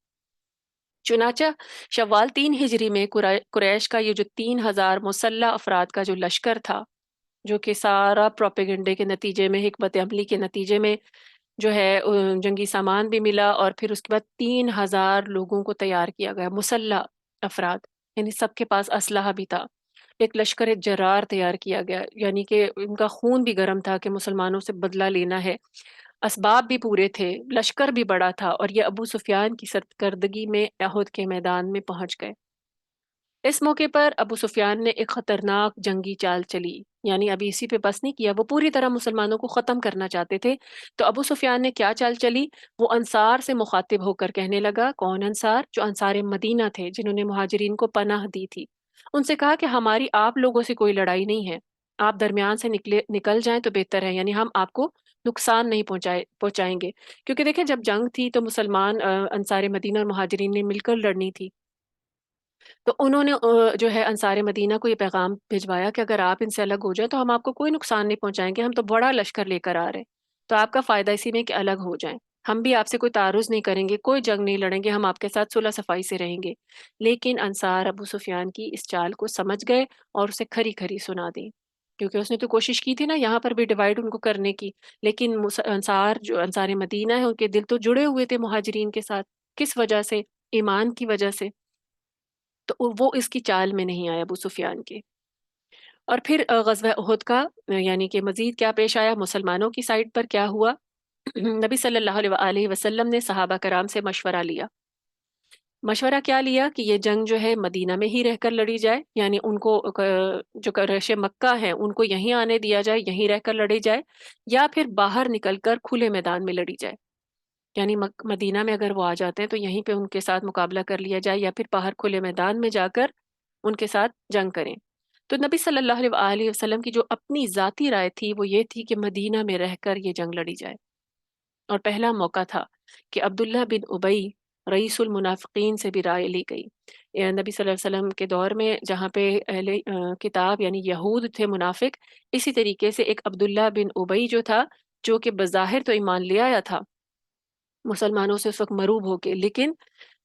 A: چنانچہ شوال 3 ہجری میں قریش کا یہ جو 3,000 مسلح افراد کا جو لشکر تھا، جو کہ سارا پروپیگنڈے کے نتیجے میں، حکمت عملی کے نتیجے میں جو ہے جنگی سامان بھی ملا، اور پھر اس کے بعد 3,000 لوگوں کو تیار کیا گیا، مسلح افراد، یعنی سب کے پاس اسلحہ بھی تھا۔ ایک لشکر جرار تیار کیا گیا، یعنی کہ ان کا خون بھی گرم تھا کہ مسلمانوں سے بدلہ لینا ہے، اسباب بھی پورے تھے، لشکر بھی بڑا تھا، اور یہ ابو سفیان کی سرکردگی میں احد کے میدان میں پہنچ گئے۔ اس موقع پر ابو سفیان نے ایک خطرناک جنگی چال چلی، یعنی ابھی اسی پہ بس نہیں کیا، وہ پوری طرح مسلمانوں کو ختم کرنا چاہتے تھے۔ تو ابو سفیان نے کیا چال چلی؟ وہ انصار سے مخاطب ہو کر کہنے لگا، کون انصار؟ جو انصار مدینہ تھے، جنہوں نے مہاجرین کو پناہ دی تھی، ان سے کہا کہ ہماری آپ لوگوں سے کوئی لڑائی نہیں ہے، آپ درمیان سے نکل جائیں تو بہتر ہے، یعنی ہم آپ کو نقصان نہیں پہنچائیں گے، کیونکہ دیکھیں جب جنگ تھی تو مسلمان انصار مدینہ اور مہاجرین نے مل کر لڑنی تھی۔ تو انہوں نے جو ہے انصار مدینہ کو یہ پیغام بھجوایا کہ اگر آپ ان سے الگ ہو جائیں تو ہم آپ کو کوئی نقصان نہیں پہنچائیں گے، ہم تو بڑا لشکر لے کر آ رہے ہیں، تو آپ کا فائدہ اسی میں کہ الگ ہو جائیں، ہم بھی آپ سے کوئی تعارض نہیں کریں گے، کوئی جنگ نہیں لڑیں گے، ہم آپ کے ساتھ صلح صفائی سے رہیں گے۔ لیکن انصار ابو سفیان کی اس چال کو سمجھ گئے اور اسے کھری کھری سنا دی، کیونکہ اس نے تو کوشش کی تھی نا یہاں پر بھی ڈیوائڈ ان کو کرنے کی، لیکن انصار جو انصار مدینہ ہے ان کے دل تو جڑے ہوئے تھے مہاجرین کے ساتھ، کس وجہ سے؟ ایمان کی وجہ سے، تو وہ اس کی چال میں نہیں آیا ابو سفیان کے۔ اور پھر غزوہ احد کا یعنی کہ مزید کیا پیش آیا، مسلمانوں کی سائڈ پر کیا ہوا؟ نبی صلی اللہ علیہ وآلہ وسلم نے صحابہ کرام سے مشورہ لیا۔ مشورہ کیا لیا کہ یہ جنگ جو ہے مدینہ میں ہی رہ کر لڑی جائے، یعنی ان کو جو قریش مکہ ہیں ان کو یہیں آنے دیا جائے، یہیں رہ کر لڑی جائے، یا پھر باہر نکل کر کھلے میدان میں لڑی جائے، یعنی مدینہ میں اگر وہ آ جاتے ہیں تو یہیں پہ ان کے ساتھ مقابلہ کر لیا جائے، یا پھر باہر کھلے میدان میں جا کر ان کے ساتھ جنگ کریں۔ تو نبی صلی اللہ علیہ وآلہ وسلم کی جو اپنی ذاتی رائے تھی وہ یہ تھی کہ مدینہ میں رہ کر یہ جنگ لڑی جائے، اور پہلا موقع تھا کہ عبداللہ بن ابی رئیس المنافقین سے بھی رائے لی گئی۔ نبی صلی اللہ علیہ وسلم کے دور میں جہاں پہ اہل کتاب یعنی یہود تھے منافق، اسی طریقے سے ایک عبداللہ بن ابی جو تھا، جو کہ بظاہر تو ایمان لے آیا تھا مسلمانوں سے اس وقت مروب ہو کے، لیکن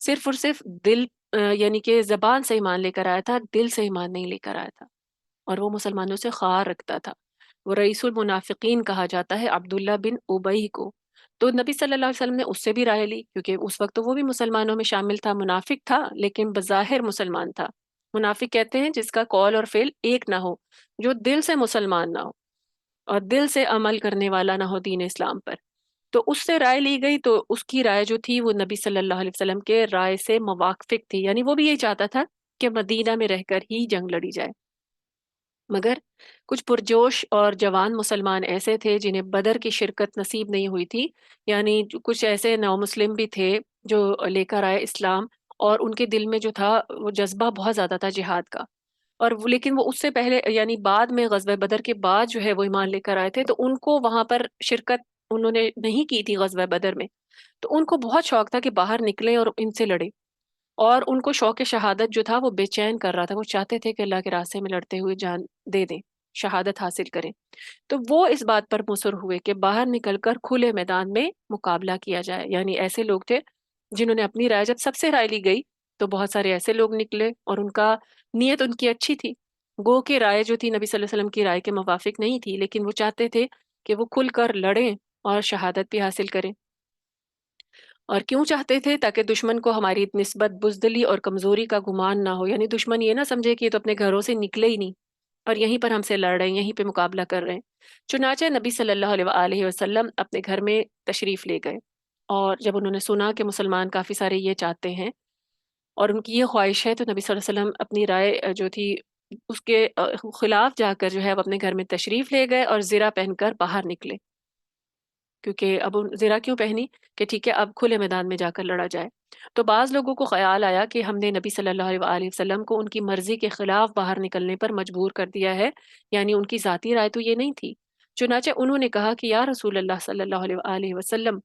A: صرف اور صرف دل یعنی کہ زبان سے ایمان لے کر آیا تھا، دل سے ایمان نہیں لے کر آیا تھا، اور وہ مسلمانوں سے خار رکھتا تھا۔ وہ رئیس المنافقین کہا جاتا ہے عبداللہ بن ابی کو۔ تو نبی صلی اللہ علیہ وسلم نے اس سے بھی رائے لی، کیونکہ اس وقت تو وہ بھی مسلمانوں میں شامل تھا، منافق تھا لیکن بظاہر مسلمان تھا۔ منافق کہتے ہیں جس کا قول اور فعل ایک نہ ہو، جو دل سے مسلمان نہ ہو اور دل سے عمل کرنے والا نہ ہو دین اسلام پر۔ تو اس سے رائے لی گئی، تو اس کی رائے جو تھی وہ نبی صلی اللہ علیہ وسلم کے رائے سے موافق تھی، یعنی وہ بھی یہی چاہتا تھا کہ مدینہ میں رہ کر ہی جنگ لڑی جائے۔ مگر کچھ پرجوش اور جوان مسلمان ایسے تھے جنہیں بدر کی شرکت نصیب نہیں ہوئی تھی، یعنی کچھ ایسے نو مسلم بھی تھے جو لے کر آئے اسلام، اور ان کے دل میں جو تھا وہ جذبہ بہت زیادہ تھا جہاد کا، اور لیکن وہ اس سے پہلے یعنی بعد میں غزوہ بدر کے بعد جو ہے وہ ایمان لے کر آئے تھے، تو ان کو وہاں پر شرکت انہوں نے نہیں کی تھی غزوہ بدر میں، تو ان کو بہت شوق تھا کہ باہر نکلیں اور ان سے لڑیں، اور ان کو شوق شہادت جو تھا وہ بے چین کر رہا تھا، وہ چاہتے تھے کہ اللہ کے راستے میں لڑتے ہوئے جان دے دیں، شہادت حاصل کریں۔ تو وہ اس بات پر مصر ہوئے کہ باہر نکل کر کھلے میدان میں مقابلہ کیا جائے، یعنی ایسے لوگ تھے جنہوں نے اپنی رائے، جب سب سے رائے لی گئی تو بہت سارے ایسے لوگ نکلے، اور ان کا نیت ان کی اچھی تھی، گو کہ رائے جو تھی نبی صلی اللہ علیہ وسلم کی رائے کے موافق نہیں تھی، لیکن وہ چاہتے تھے کہ وہ کھل کر لڑیں اور شہادت بھی حاصل کریں۔ اور کیوں چاہتے تھے؟ تاکہ دشمن کو ہماری نسبت بزدلی اور کمزوری کا گمان نہ ہو، یعنی دشمن یہ نہ سمجھے کہ یہ تو اپنے گھروں سے نکلے ہی نہیں اور یہیں پر ہم سے لڑ رہے ہیں، یہیں پہ مقابلہ کر رہے ہیں۔ چنانچہ نبی صلی اللہ علیہ وآلہ وسلم اپنے گھر میں تشریف لے گئے، اور جب انہوں نے سنا کہ مسلمان کافی سارے یہ چاہتے ہیں اور ان کی یہ خواہش ہے، تو نبی صلی اللہ علیہ وسلم اپنی رائے جو تھی اس کے خلاف جا کر جو ہے وہ اپنے گھر میں تشریف لے گئے اور زرہ پہن کر باہر نکلے۔ کیونکہ اب زرہ کیوں پہنی کہ ٹھیک ہے اب کھلے میدان میں جا کر لڑا جائے۔ تو بعض لوگوں کو خیال آیا کہ ہم نے نبی صلی اللہ علیہ وسلم کو ان کی مرضی کے خلاف باہر نکلنے پر مجبور کر دیا ہے، یعنی ان کی ذاتی رائے تو یہ نہیں تھی۔ چنانچہ انہوں نے کہا کہ یا رسول اللہ صلی اللہ علیہ وسلم،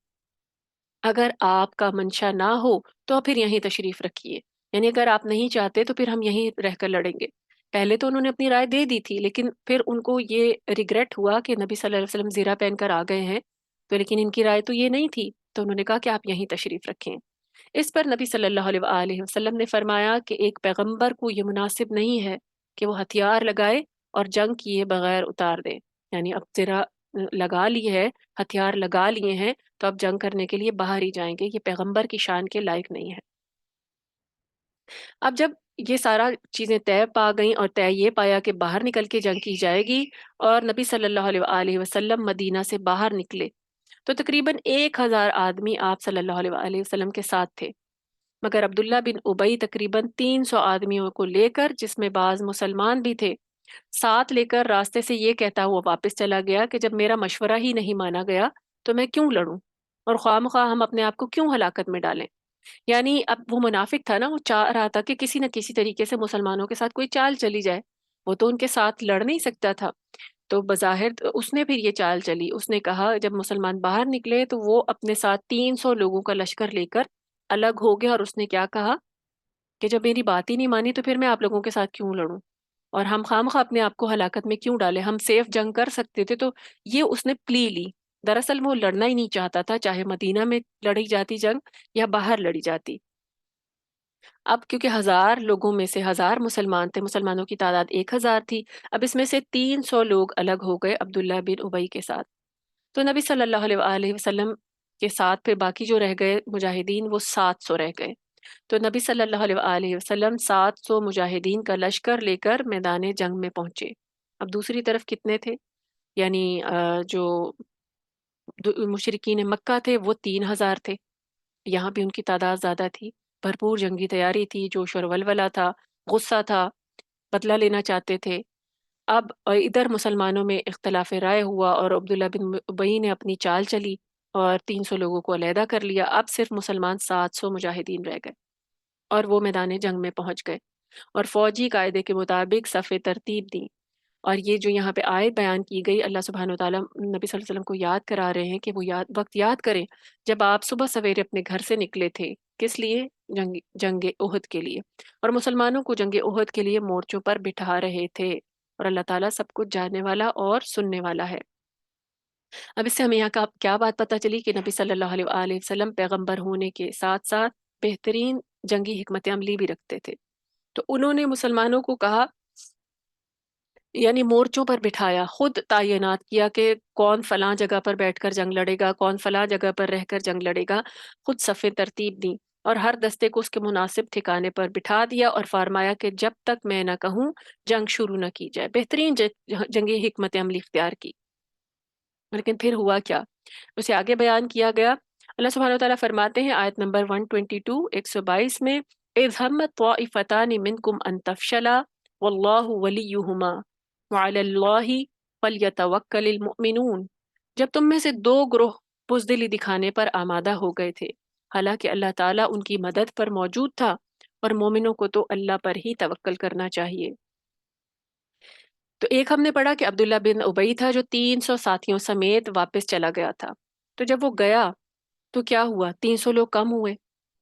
A: اگر آپ کا منشا نہ ہو تو پھر یہیں تشریف رکھیے، یعنی اگر آپ نہیں چاہتے تو پھر ہم یہیں رہ کر لڑیں گے۔ پہلے تو انہوں نے اپنی رائے دے دی تھی، لیکن پھر ان کو یہ ریگریٹ ہوا کہ نبی صلی اللہ علیہ وسلم زیرہ پہن کر آ گئے ہیں، تو لیکن ان کی رائے تو یہ نہیں تھی، تو انہوں نے کہا کہ آپ یہیں تشریف رکھیں۔ اس پر نبی صلی اللہ علیہ وسلم نے فرمایا کہ ایک پیغمبر کو یہ مناسب نہیں ہے کہ وہ ہتھیار لگائے اور جنگ کیے بغیر اتار دے، یعنی اب زرہ لگا لی ہے، ہتھیار لگا لیے ہیں، تو اب جنگ کرنے کے لیے باہر ہی جائیں گے، یہ پیغمبر کی شان کے لائق نہیں ہے۔ اب جب یہ سارا چیزیں طے پا گئیں اور طے یہ پایا کہ باہر نکل کے جنگ کی جائے گی، اور نبی صلی اللہ علیہ وسلم مدینہ سے باہر نکلے، تو تقریباً 1000 آدمی آپ صلی اللہ علیہ وسلم کے ساتھ تھے، مگر عبداللہ بن ابئی تقریباً 300 آدمیوں کو لے کر، جس میں بعض مسلمان بھی تھے، ساتھ لے کر راستے سے یہ کہتا ہوا واپس چلا گیا کہ جب میرا مشورہ ہی نہیں مانا گیا تو میں کیوں لڑوں، اور خواہ مخواہ ہم اپنے آپ کو کیوں ہلاکت میں ڈالیں۔ یعنی اب وہ منافق تھا نا، وہ چاہ رہا تھا کہ کسی نہ کسی طریقے سے مسلمانوں کے ساتھ کوئی چال چلی جائے، وہ تو ان کے ساتھ لڑ نہیں سکتا تھا، تو بظاہر اس نے پھر یہ چال چلی، اس نے کہا جب مسلمان باہر نکلے تو وہ اپنے ساتھ 300 لوگوں کا لشکر لے کر الگ ہو گیا، اور اس نے کیا کہا کہ جب میری بات ہی نہیں مانی تو پھر میں آپ لوگوں کے ساتھ کیوں لڑوں، اور ہم خواہ اپنے آپ کو ہلاکت میں کیوں ڈالیں، ہم سیف جنگ کر سکتے تھے۔ تو یہ اس نے پلی لی، دراصل وہ لڑنا ہی نہیں چاہتا تھا، چاہے مدینہ میں لڑی جاتی جنگ یا باہر لڑی جاتی۔ اب کیونکہ 1000 لوگوں میں سے 1000 مسلمان تھے، مسلمانوں کی تعداد 1000 تھی، اب اس میں سے 300 لوگ الگ ہو گئے عبداللہ بن ابئی کے ساتھ، تو نبی صلی اللہ علیہ وسلم کے ساتھ پھر باقی جو رہ گئے مجاہدین وہ 700 رہ گئے، تو نبی صلی اللہ علیہ وسلم 700 مجاہدین کا لشکر لے کر میدان جنگ میں پہنچے۔ اب دوسری طرف کتنے تھے، یعنی جو مشرکین مکہ تھے وہ 3000 تھے، یہاں بھی ان کی تعداد زیادہ تھی، بھرپور جنگی تیاری تھی، جوش اور ولولہ تھا، غصہ تھا، بدلہ لینا چاہتے تھے۔ اب ادھر مسلمانوں میں اختلاف رائے ہوا اور عبداللہ بن ابئی نے اپنی چال چلی اور 300 لوگوں کو علیحدہ کر لیا، اب صرف مسلمان 700 مجاہدین رہ گئے اور وہ میدان جنگ میں پہنچ گئے اور فوجی قاعدے کے مطابق صف ترتیب دی۔ اور یہ جو یہاں پہ آیت بیان کی گئی، اللہ سبحانہ وتعالیٰ نبی صلی اللہ علیہ وسلم کو یاد کرا رہے ہیں کہ وہ وقت یاد کریں جب آپ صبح سویرے اپنے گھر سے نکلے تھے، کس لیے؟ جنگ احد کے لیے، اور مسلمانوں کو جنگ احد کے لیے مورچوں پر بٹھا رہے تھے، اور اللہ تعالیٰ سب کچھ جاننے والا اور سننے والا ہے۔ اب اس سے ہمیں یہاں کا کیا بات پتہ چلی کہ نبی صلی اللہ علیہ وسلم پیغمبر ہونے کے ساتھ ساتھ بہترین جنگی حکمت عملی بھی رکھتے تھے، تو انہوں نے مسلمانوں کو کہا، یعنی مورچوں پر بٹھایا، خود تعینات کیا کہ کون فلاں جگہ پر بیٹھ کر جنگ لڑے گا، کون فلاں جگہ پر رہ کر جنگ لڑے گا، خود صفیں ترتیب دی اور ہر دستے کو اس کے مناسب ٹھکانے پر بٹھا دیا اور فرمایا کہ جب تک میں نہ کہوں جنگ شروع نہ کی جائے، بہترین جنگی حکمت عملی اختیار کی۔ لیکن پھر ہوا کیا، اسے آگے بیان کیا گیا۔ اللہ سبحانہ وتعالیٰ فرماتے ہیں آیت نمبر 122 122 میں، اذ ہمت طائفتان منکم ان تفشلا واللہ ولیہما وعلی اللہ فلیتوکل المؤمنون، جب تم میں سے دو گروہ بزدلی دکھانے پر آمادہ ہو گئے تھے، حالانکہ اللہ تعالیٰ ان کی مدد پر موجود تھا، اور مومنوں کو تو اللہ پر ہی توکل کرنا چاہیے۔ تو ایک ہم نے پڑھا کہ عبداللہ بن ابئی تھا جو 300 ساتھیوں سمیت واپس چلا گیا تھا، تو جب وہ گیا تو کیا ہوا، 300 لوگ کم ہوئے،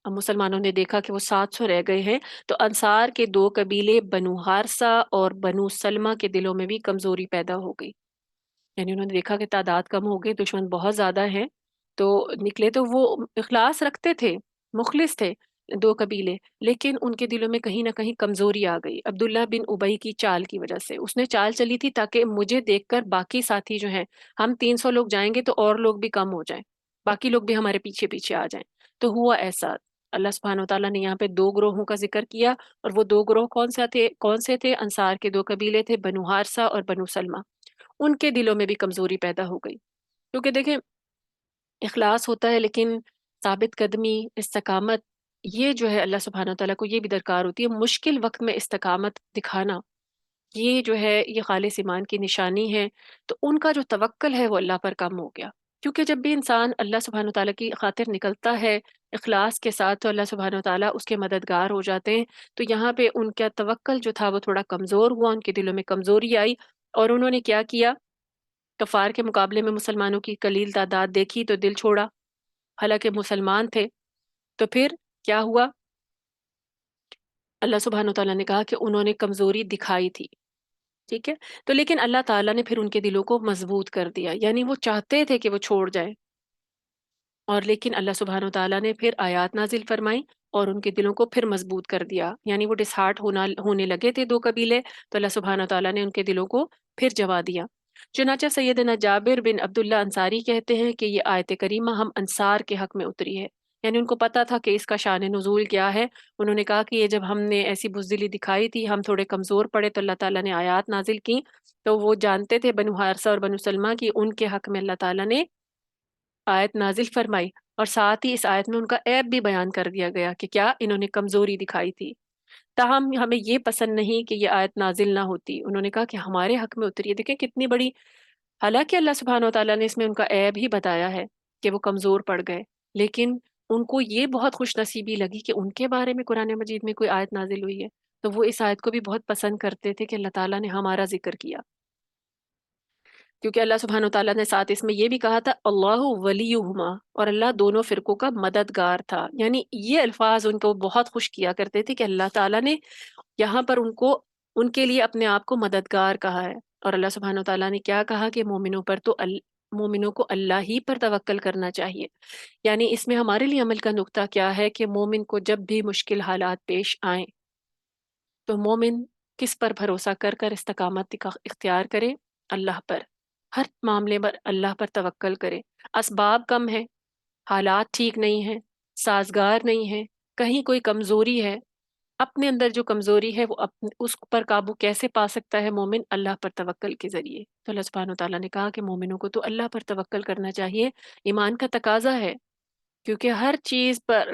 A: اب مسلمانوں نے دیکھا کہ وہ 700 رہ گئے ہیں، تو انصار کے دو قبیلے بنو حارثہ اور بنو سلمہ کے دلوں میں بھی کمزوری پیدا ہو گئی، یعنی انہوں نے دیکھا کہ تعداد کم ہو گئی، دشمن بہت زیادہ ہیں، تو نکلے تو وہ اخلاص رکھتے تھے، مخلص تھے دو قبیلے، لیکن ان کے دلوں میں کہیں نہ کہیں کمزوری آ گئی عبداللہ بن ابئی کی چال کی وجہ سے۔ اس نے چال چلی تھی تاکہ مجھے دیکھ کر باقی ساتھی جو ہیں، ہم 300 لوگ جائیں گے تو اور لوگ بھی کم ہو جائیں، باقی لوگ بھی ہمارے پیچھے پیچھے آ جائیں، تو ہوا ایسا۔ اللہ سبحانہ وتعالیٰ نے یہاں پہ دو گروہوں کا ذکر کیا، اور وہ دو گروہ کون سے تھے؟ انصار کے دو قبیلے تھے، بنو حارثہ اور بنو سلمہ، ان کے دلوں میں بھی کمزوری پیدا ہو گئی، کیونکہ دیکھیں اخلاص ہوتا ہے لیکن ثابت قدمی، استقامت، یہ جو ہے اللہ سبحانہ وتعالیٰ کو یہ بھی درکار ہوتی ہے، مشکل وقت میں استقامت دکھانا، یہ جو ہے یہ خالص ایمان کی نشانی ہے، تو ان کا جو توکل ہے وہ اللہ پر کم ہو گیا، کیونکہ جب بھی انسان اللہ سبحانہ وتعالیٰ کی خاطر نکلتا ہے اخلاص کے ساتھ تو اللہ سبحانہ وتعالیٰ اس کے مددگار ہو جاتے ہیں۔ تو یہاں پہ ان کا توکل جو تھا وہ تھوڑا کمزور ہوا، ان کے دلوں میں کمزوری آئی، اور انہوں نے کیا کیا، کفار کے مقابلے میں مسلمانوں کی قلیل تعداد دیکھی تو دل چھوڑا، حالانکہ مسلمان تھے۔ تو پھر کیا ہوا، اللہ سبحانہ وتعالیٰ نے کہا کہ انہوں نے کمزوری دکھائی تھی، ٹھیک ہے، تو لیکن اللہ تعالیٰ نے پھر ان کے دلوں کو مضبوط کر دیا، یعنی وہ چاہتے تھے کہ وہ چھوڑ جائیں، اور لیکن اللہ سبحانہ وتعالیٰ نے پھر آیات نازل فرمائی اور ان کے دلوں کو پھر مضبوط کر دیا، یعنی وہ ڈسہارٹ ہونے لگے تھے دو قبیلے، تو اللہ سبحانہ وتعالیٰ نے ان کے دلوں کو پھر جوا دیا۔ چنانچہ سیدنا جابر بن عبداللہ انصاری کہتے ہیں کہ یہ آیت کریمہ ہم انصار کے حق میں اتری ہے، یعنی ان کو پتا تھا کہ اس کا شان نزول کیا ہے۔ انہوں نے کہا کہ یہ جب ہم نے ایسی بزدلی دکھائی تھی، ہم تھوڑے کمزور پڑے تو اللہ تعالیٰ نے آیات نازل کی، تو وہ جانتے تھے بنو حارثہ اور بنو سلمہ کی ان کے حق میں اللہ تعالیٰ نے آیت نازل فرمائی، اور ساتھ ہی اس آیت میں ان کا عیب بھی بیان کر دیا گیا کہ کیا انہوں نے کمزوری دکھائی تھی۔ تاہم ہمیں یہ پسند نہیں کہ یہ آیت نازل نہ ہوتی، انہوں نے کہا کہ ہمارے حق میں اتری ہے، دیکھیں کتنی بڑی، حالانکہ اللہ سبحانہ وتعالیٰ نے اس میں ان کا عیب ہی بتایا ہے کہ وہ کمزور پڑ گئے، لیکن ان کو یہ بہت خوش نصیبی لگی کہ ان کے بارے میں قرآن مجید میں کوئی آیت نازل ہوئی ہے، تو وہ اس آیت کو بھی بہت پسند کرتے تھے کہ اللہ تعالیٰ نے ہمارا ذکر کیا، کیونکہ اللہ سبحانہ وتعالیٰ نے ساتھ اس میں یہ بھی کہا تھا اللہ ولیہما، اور اللہ دونوں فرقوں کا مددگار تھا، یعنی یہ الفاظ ان کو بہت خوش کیا کرتے تھے کہ اللہ تعالیٰ نے یہاں پر ان کے لیے اپنے آپ کو مددگار کہا ہے، اور اللہ سبحانہ وتعالیٰ نے کیا کہا کہ مومنوں پر تو مومنوں کو اللہ ہی پر توکل کرنا چاہیے، یعنی اس میں ہمارے لیے عمل کا نقطہ کیا ہے کہ مومن کو جب بھی مشکل حالات پیش آئیں تو مومن کس پر بھروسہ کر کر استقامت اختیار کرے، اللہ پر، ہر معاملے پر اللہ پر توکل کرے، اسباب کم ہیں، حالات ٹھیک نہیں ہیں، سازگار نہیں ہیں، کہیں کوئی کمزوری ہے، اپنے اندر جو کمزوری ہے وہ اس پر قابو کیسے پا سکتا ہے مومن، اللہ پر توکل کے ذریعے۔ تو اللہ سبحانہ وتعالیٰ نے کہا کہ مومنوں کو تو اللہ پر توکل کرنا چاہیے، ایمان کا تقاضا ہے، کیونکہ ہر چیز پر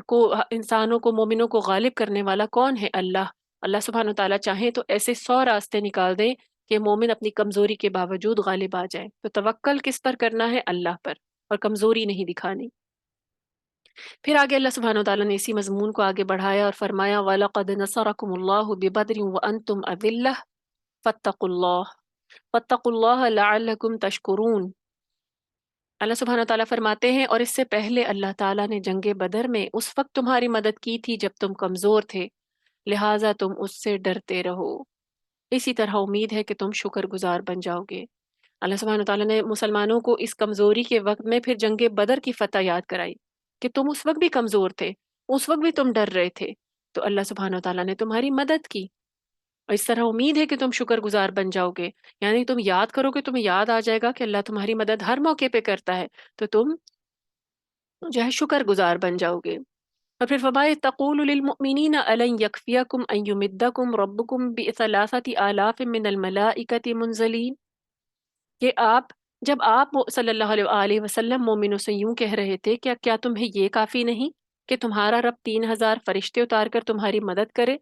A: انسانوں کو، مومنوں کو غالب کرنے والا کون ہے؟ اللہ۔ اللہ سبحانہ وتعالیٰ چاہیں تو ایسے 100 راستے نکال دیں کہ مومن اپنی کمزوری کے باوجود غالب آ جائے، تو توکل کس پر کرنا ہے؟ اللہ پر، اور کمزوری نہیں دکھانی۔ پھر آگے اللہ سبحانہ وتعالیٰ نے اسی مضمون کو آگے بڑھایا اور فرمایا وَلَقَدْ نَصَرَكُمُ اللَّهُ بِبَدْرٍ وَأَنْتُمْ أَذِلَّةٌ فَاتَّقُوا اللَّهَ لَعَلَّكُمْ تَشْكُرُونَ۔ اللہ سبحانہ وتعالیٰ فرماتے ہیں اور اس سے پہلے اللہ تعالیٰ نے جنگ بدر میں اس وقت تمہاری مدد کی تھی جب تم کمزور تھے، لہٰذا تم اس سے ڈرتے رہو، اسی طرح امید ہے کہ تم شکر گزار بن جاؤ گے۔ اللہ سبحانہ وتعالیٰ نے مسلمانوں کو اس کمزوری کے وقت میں پھر جنگ بدر کی فتح یاد کرائی کہ تم اس وقت بھی کمزور تھے، اس وقت بھی تم ڈر رہے تھے، تو اللہ سبحانہ وتعالیٰ نے تمہاری مدد کی، اور اس طرح امید ہے کہ تم شکر گزار بن جاؤ گے، یعنی تم یاد کرو کہ تمہیں یاد آ جائے گا کہ اللہ تمہاری مدد ہر موقع پہ کرتا ہے، تو تم جو ہے شکر گزار بن جاؤ گے۔ اور پھر فرمائے تقول للمؤمنین الن یکفیکم ان یمدکم ربکم بثلاثۃ آلاف من الملائکۃ منزلین، کہ جب آپ صلی اللہ علیہ وآلہ وسلم مومنوں سے یوں کہہ رہے تھے کہ کیا تمہیں یہ کافی نہیں کہ تمہارا رب 3000 فرشتے اتار کر تمہاری مدد کرے،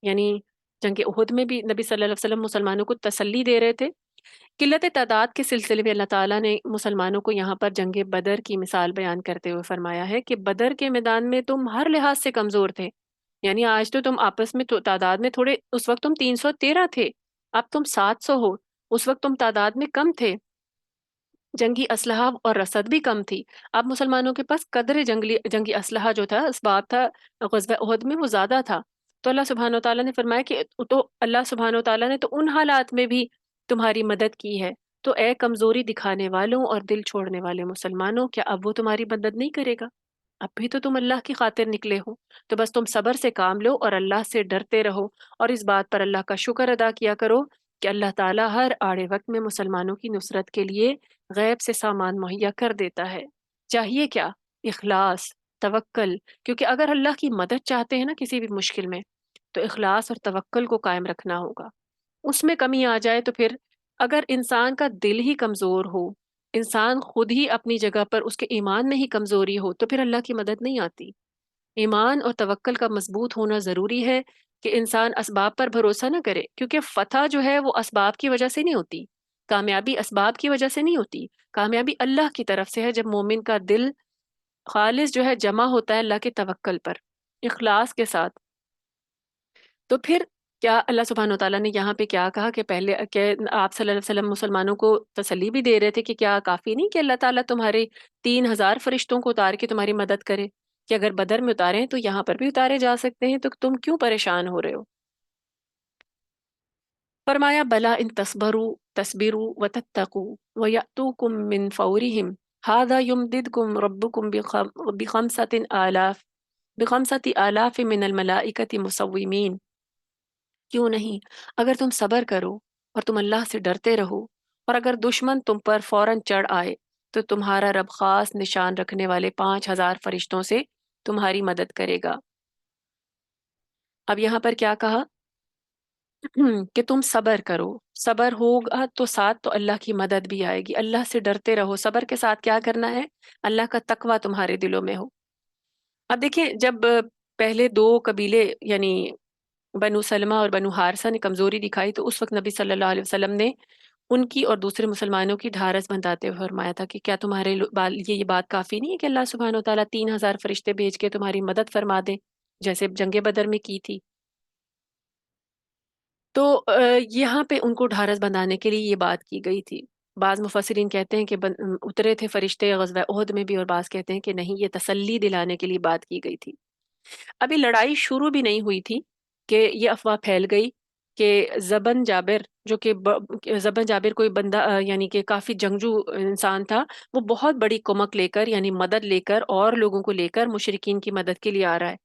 A: یعنی جنگ احد میں بھی نبی صلی اللہ علیہ وسلم مسلمانوں کو تسلی دے رہے تھے۔ قلت تعداد کے سلسلے میں اللہ تعالیٰ نے مسلمانوں کو یہاں پر جنگ بدر کی مثال بیان کرتے ہوئے فرمایا ہے کہ بدر کے میدان میں تم ہر لحاظ سے کمزور تھے، یعنی آج تو تم آپس میں تعداد میں تھوڑے، اس وقت تم 313 تھے، اب تم 700 ہو، اس وقت تم تعداد میں کم تھے، جنگی اسلحہ اور رسد بھی کم تھی، اب مسلمانوں کے پاس قدر جنگی اسلحہ جو تھا، اسباب تھا غزوہ احد میں وہ زیادہ تھا، تو اللہ سبحانہ وتعالیٰ نے فرمایا کہ تو اللہ سبحانہ وتعالیٰ نے تو ان حالات میں بھی تمہاری مدد کی ہے، تو اے کمزوری دکھانے والوں اور دل چھوڑنے والے مسلمانوں، کیا اب وہ تمہاری مدد نہیں کرے گا؟ اب بھی تو تم اللہ کی خاطر نکلے ہو، تو بس تم صبر سے کام لو اور اللہ سے ڈرتے رہو، اور اس بات پر اللہ کا شکر ادا کیا کرو کہ اللہ تعالیٰ ہر آڑے وقت میں مسلمانوں کی نصرت کے لیے غیب سے سامان مہیا کر دیتا ہے۔ چاہیے کیا؟ اخلاص، توکل، کیونکہ اگر اللہ کی مدد چاہتے ہیں نا کسی بھی مشکل میں، تو اخلاص اور توکل کو قائم رکھنا ہوگا۔ اس میں کمی آ جائے تو پھر اگر انسان کا دل ہی کمزور ہو، انسان خود ہی اپنی جگہ پر اس کے ایمان میں ہی کمزوری ہو، تو پھر اللہ کی مدد نہیں آتی۔ ایمان اور توکل کا مضبوط ہونا ضروری ہے کہ انسان اسباب پر بھروسہ نہ کرے، کیونکہ فتح جو ہے وہ اسباب کی وجہ سے نہیں ہوتی، کامیابی اسباب کی وجہ سے نہیں ہوتی، کامیابی اللہ کی طرف سے ہے، جب مومن کا دل خالص جو ہے جمع ہوتا ہے اللہ کے توکل پر، اخلاص کے ساتھ۔ تو پھر کیا اللہ سبحانہ وتعالیٰ نے یہاں پہ کیا کہا کہ پہلے کہ آپ صلی اللہ علیہ وسلم مسلمانوں کو تسلی بھی دے رہے تھے کہ کیا کافی نہیں کہ اللہ تعالیٰ تمہارے 3,000 فرشتوں کو اتار کے تمہاری مدد کرے، کہ اگر بدر میں اتارے ہیں تو یہاں پر بھی اتارے جا سکتے ہیں، تو تم کیوں پریشان ہو رہے ہو؟ فرمایا بلا ان تصبروا وتتقوا ويأتوكم من فورهم هذا يمددكم ربكم بخمسة آلاف من الملائكة مسومين۔ کیوں نہیں، اگر تم صبر کرو اور تم اللہ سے ڈرتے رہو، اور اگر دشمن تم پر فوراً چڑھ آئے تو تمہارا رب خاص نشان رکھنے والے 5,000 فرشتوں سے تمہاری مدد کرے گا۔ اب یہاں پر کیا کہا کہ تم صبر کرو، صبر ہوگا تو ساتھ تو اللہ کی مدد بھی آئے گی، اللہ سے ڈرتے رہو، صبر کے ساتھ کیا کرنا ہے، اللہ کا تقوی تمہارے دلوں میں ہو۔ اب دیکھیں جب پہلے دو قبیلے یعنی بنو سلمہ اور بنو حارثہ نے کمزوری دکھائی تو اس وقت نبی صلی اللہ علیہ وسلم نے ان کی اور دوسرے مسلمانوں کی ڈھارس بندھاتے ہوئے فرمایا تھا کہ کیا تمہارے یہ بات کافی نہیں ہے کہ اللہ سبحانہ و تعالیٰ 3,000 فرشتے بھیج کے تمہاری مدد فرما دے، جیسے جنگ بدر میں کی تھی۔ تو یہاں پہ ان کو ڈھارس بندھانے کے لیے یہ بات کی گئی تھی۔ بعض مفسرین کہتے ہیں کہ اترے تھے فرشتے غزوہ احد میں بھی، اور بعض کہتے ہیں کہ نہیں، یہ تسلی دلانے کے لیے بات کی گئی تھی۔ ابھی لڑائی شروع بھی نہیں ہوئی تھی کہ یہ افواہ پھیل گئی کہ زبن جابر جو کہ زبن جابر کوئی بندہ یعنی کہ کافی جنگجو انسان تھا، وہ بہت بڑی کمک لے کر یعنی مدد لے کر اور لوگوں کو لے کر مشرکین کی مدد کے لیے آ رہا ہے۔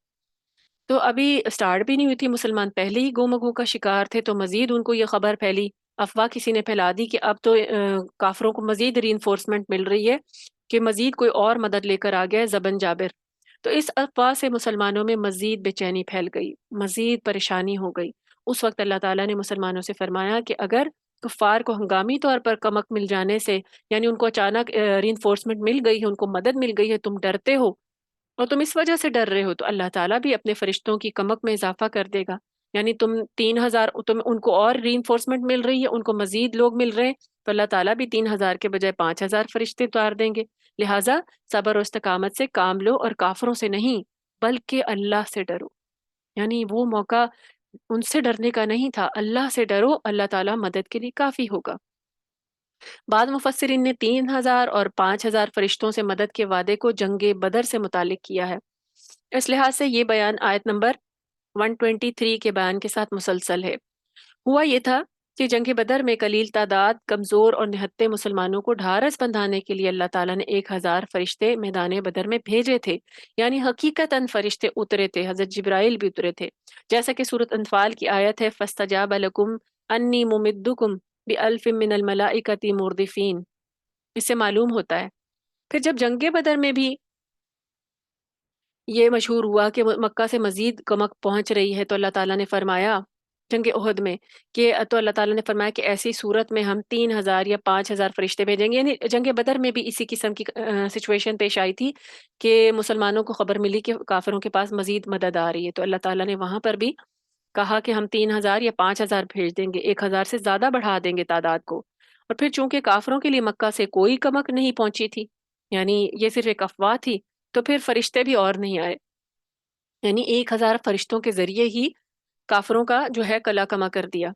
A: تو ابھی اسٹارٹ بھی نہیں ہوئی تھی، مسلمان پہلے ہی گو مگو کا شکار تھے، تو مزید ان کو یہ خبر پھیلی، افواہ کسی نے پھیلا دی کہ اب تو کافروں کو مزید ری انفورسمنٹ مل رہی ہے کہ مزید کوئی اور مدد لے کر آ گیا ہے زبن جابر۔ تو اس افواہ سے مسلمانوں میں مزید بے چینی پھیل گئی، مزید پریشانی ہو گئی۔ اس وقت اللہ تعالیٰ نے مسلمانوں سے فرمایا کہ اگر کفار کو ہنگامی طور پر کمک مل جانے سے، یعنی ان کو اچانک ری انفورسمنٹ مل گئی ہے، ان کو مدد مل گئی ہے، تم ڈرتے ہو اور تم اس وجہ سے ڈر رہے ہو، تو اللہ تعالیٰ بھی اپنے فرشتوں کی کمک میں اضافہ کر دے گا۔ یعنی تم 3,000 تم ان کو اور ری انفورسمنٹ مل رہی ہے، ان کو مزید لوگ مل رہے ہیں، تو اللہ تعالیٰ بھی 3,000 کے بجائے 5,000 فرشتے اتار دیں گے۔ لہٰذا صبر و استقامت سے کام لو اور کافروں سے نہیں بلکہ اللہ سے ڈرو۔ یعنی وہ موقع ان سے ڈرنے کا نہیں تھا، اللہ سے ڈرو، اللہ تعالیٰ مدد کے لیے کافی ہوگا۔ بعض مفسرین نے 3,000 اور 5,000 فرشتوں سے مدد کے وعدے کو جنگ بدر سے متعلق کیا ہے۔ اس لحاظ سے یہ بیان آیت نمبر 123 کے بیان کے ساتھ مسلسل ہے۔ ہوا یہ تھا کہ جنگ بدر میں قلیل تعداد کمزور اور نہتے مسلمانوں کو ڈھارس بندھانے کے لیے اللہ تعالیٰ نے 1,000 فرشتے میدان بدر میں بھیجے تھے، یعنی حقیقتاً فرشتے اترے تھے، حضرت جبرائیل بھی اترے تھے، جیسا کہ سورۃ انفال کی آیت ہے فَاسْتَجَابَ لَكُمْ أَنِّي مُمِدُّكُمْ بِأَلْفٍ مِّنَ الْمَلَائِكَةِ مُرْدِفِينَ۔ اس سے معلوم ہوتا ہے پھر جب جنگ بدر میں بھی یہ مشہور ہوا کہ مکہ سے مزید کمک پہنچ رہی ہے، تو اللہ تعالیٰ نے فرمایا جنگ احد میں کہ تو اللہ تعالیٰ نے فرمایا کہ ایسی صورت میں ہم 3,000 یا 5,000 فرشتے بھیجیں گے۔ یعنی جنگ بدر میں بھی اسی قسم کی سچویشن پیش آئی تھی کہ مسلمانوں کو خبر ملی کہ کافروں کے پاس مزید مدد آ رہی ہے، تو اللہ تعالیٰ نے وہاں پر بھی کہا کہ ہم 3,000 یا 5,000 بھیج دیں گے، 1,000 سے زیادہ بڑھا دیں گے تعداد کو۔ اور پھر چونکہ کافروں کے لیے مکہ سے کوئی کمک نہیں پہنچی تھی، یعنی یہ صرف ایک افواہ تھی، تو پھر فرشتے بھی اور نہیں آئے، یعنی 1,000 فرشتوں کے ذریعے ہی کافروں کا جو ہے کلا کما کر دیا۔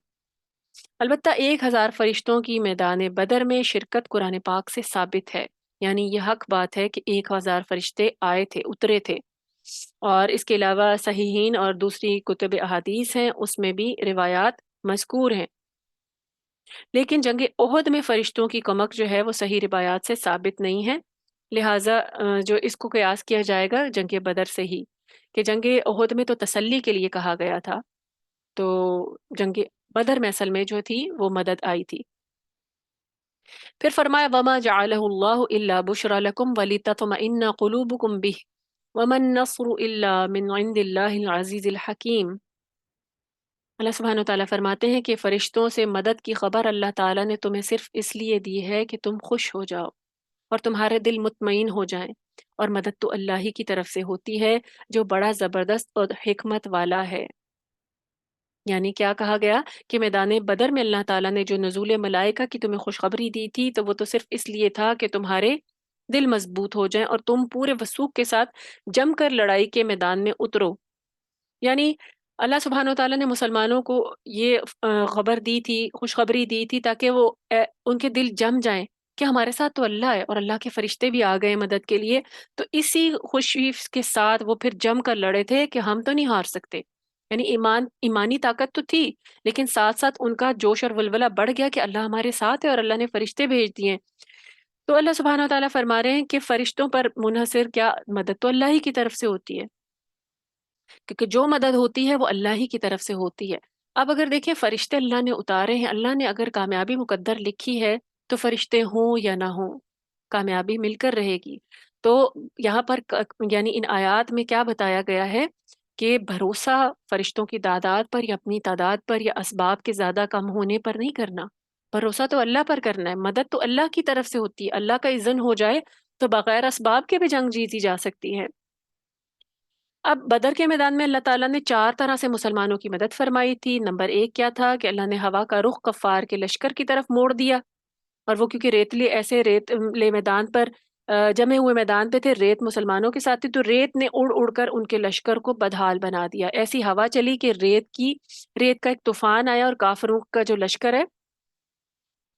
A: البتہ 1,000 فرشتوں کی میدان بدر میں شرکت قرآن پاک سے ثابت ہے، یعنی یہ حق بات ہے کہ 1,000 فرشتے آئے تھے، اترے تھے، اور اس کے علاوہ صحیحین اور دوسری کتب احادیث ہیں، اس میں بھی روایات مذکور ہیں۔ لیکن جنگ احد میں فرشتوں کی کمک جو ہے وہ صحیح روایات سے ثابت نہیں ہے، لہٰذا جو اس کو قیاس کیا جائے گا جنگ بدر سے ہی، کہ جنگ احد میں تو تسلی کے لیے کہا گیا تھا، تو جنگ بدر میں اصل میں جو تھی وہ مدد آئی تھی۔ پھر فرمایا وما جعلہ اللہ الا بشرى لکم ولتطمئن قلوبکم بہ وما النصر الا من عند اللہ العزیز الحکیم۔ اللہ سبحانہ وتعالیٰ فرماتے ہیں کہ فرشتوں سے مدد کی خبر اللہ تعالیٰ نے تمہیں صرف اس لیے دی ہے کہ تم خوش ہو جاؤ اور تمہارے دل مطمئن ہو جائیں، اور مدد تو اللہ ہی کی طرف سے ہوتی ہے جو بڑا زبردست اور حکمت والا ہے۔ یعنی کیا کہا گیا کہ میدان بدر میں اللہ تعالیٰ نے جو نزول ملائکہ کی تمہیں خوشخبری دی تھی تو وہ تو صرف اس لیے تھا کہ تمہارے دل مضبوط ہو جائیں اور تم پورے وثوق کے ساتھ جم کر لڑائی کے میدان میں اترو. یعنی اللہ سبحانہ و تعالیٰ نے مسلمانوں کو یہ خبر دی تھی، خوشخبری دی تھی تاکہ وہ ان کے دل جم جائیں کہ ہمارے ساتھ تو اللہ ہے اور اللہ کے فرشتے بھی آ گئے مدد کے لیے. تو اسی خوشی کے ساتھ وہ پھر جم کر لڑے تھے کہ ہم تو نہیں ہار سکتے. یعنی ایمانی طاقت تو تھی، لیکن ساتھ ساتھ ان کا جوش اور ولولہ بڑھ گیا کہ اللہ ہمارے ساتھ ہے اور اللہ نے فرشتے بھیج دیے. تو اللہ سبحانہ و تعالیٰ فرما رہے ہیں کہ فرشتوں پر منحصر کیا مدد تو اللہ ہی کی طرف سے ہوتی ہے، کیونکہ جو مدد ہوتی ہے وہ اللہ ہی کی طرف سے ہوتی ہے. اب اگر دیکھیں فرشتے اللہ نے اتارے ہیں، اللہ نے اگر کامیابی مقدر لکھی ہے تو فرشتے ہوں یا نہ ہوں کامیابی مل کر رہے گی. تو یہاں پر یعنی ان آیات میں کیا بتایا گیا ہے کہ بھروسہ فرشتوں کی تعداد پر یا اپنی تعداد پر یا اسباب کے زیادہ کم ہونے پر نہیں کرنا. بھروسہ تو اللہ پر کرنا ہے، مدد تو اللہ کی طرف سے ہوتی ہے. اللہ کا اذن ہو جائے تو بغیر اسباب کے بھی جنگ جیتی جا سکتی ہے. اب بدر کے میدان میں اللہ تعالیٰ نے 4 طرح سے مسلمانوں کی مدد فرمائی تھی. نمبر 1 کیا تھا کہ اللہ نے ہوا کا رخ کفار کے لشکر کی طرف موڑ دیا، اور وہ کیونکہ ریتلے ایسے ریت میدان پر جمے ہوئے میدان پہ تھے، ریت مسلمانوں کے ساتھ تھی، تو ریت نے اڑ اڑ کر ان کے لشکر کو بدحال بنا دیا. ایسی ہوا چلی کہ ریت کا ایک طوفان آیا اور کافروں کا جو لشکر ہے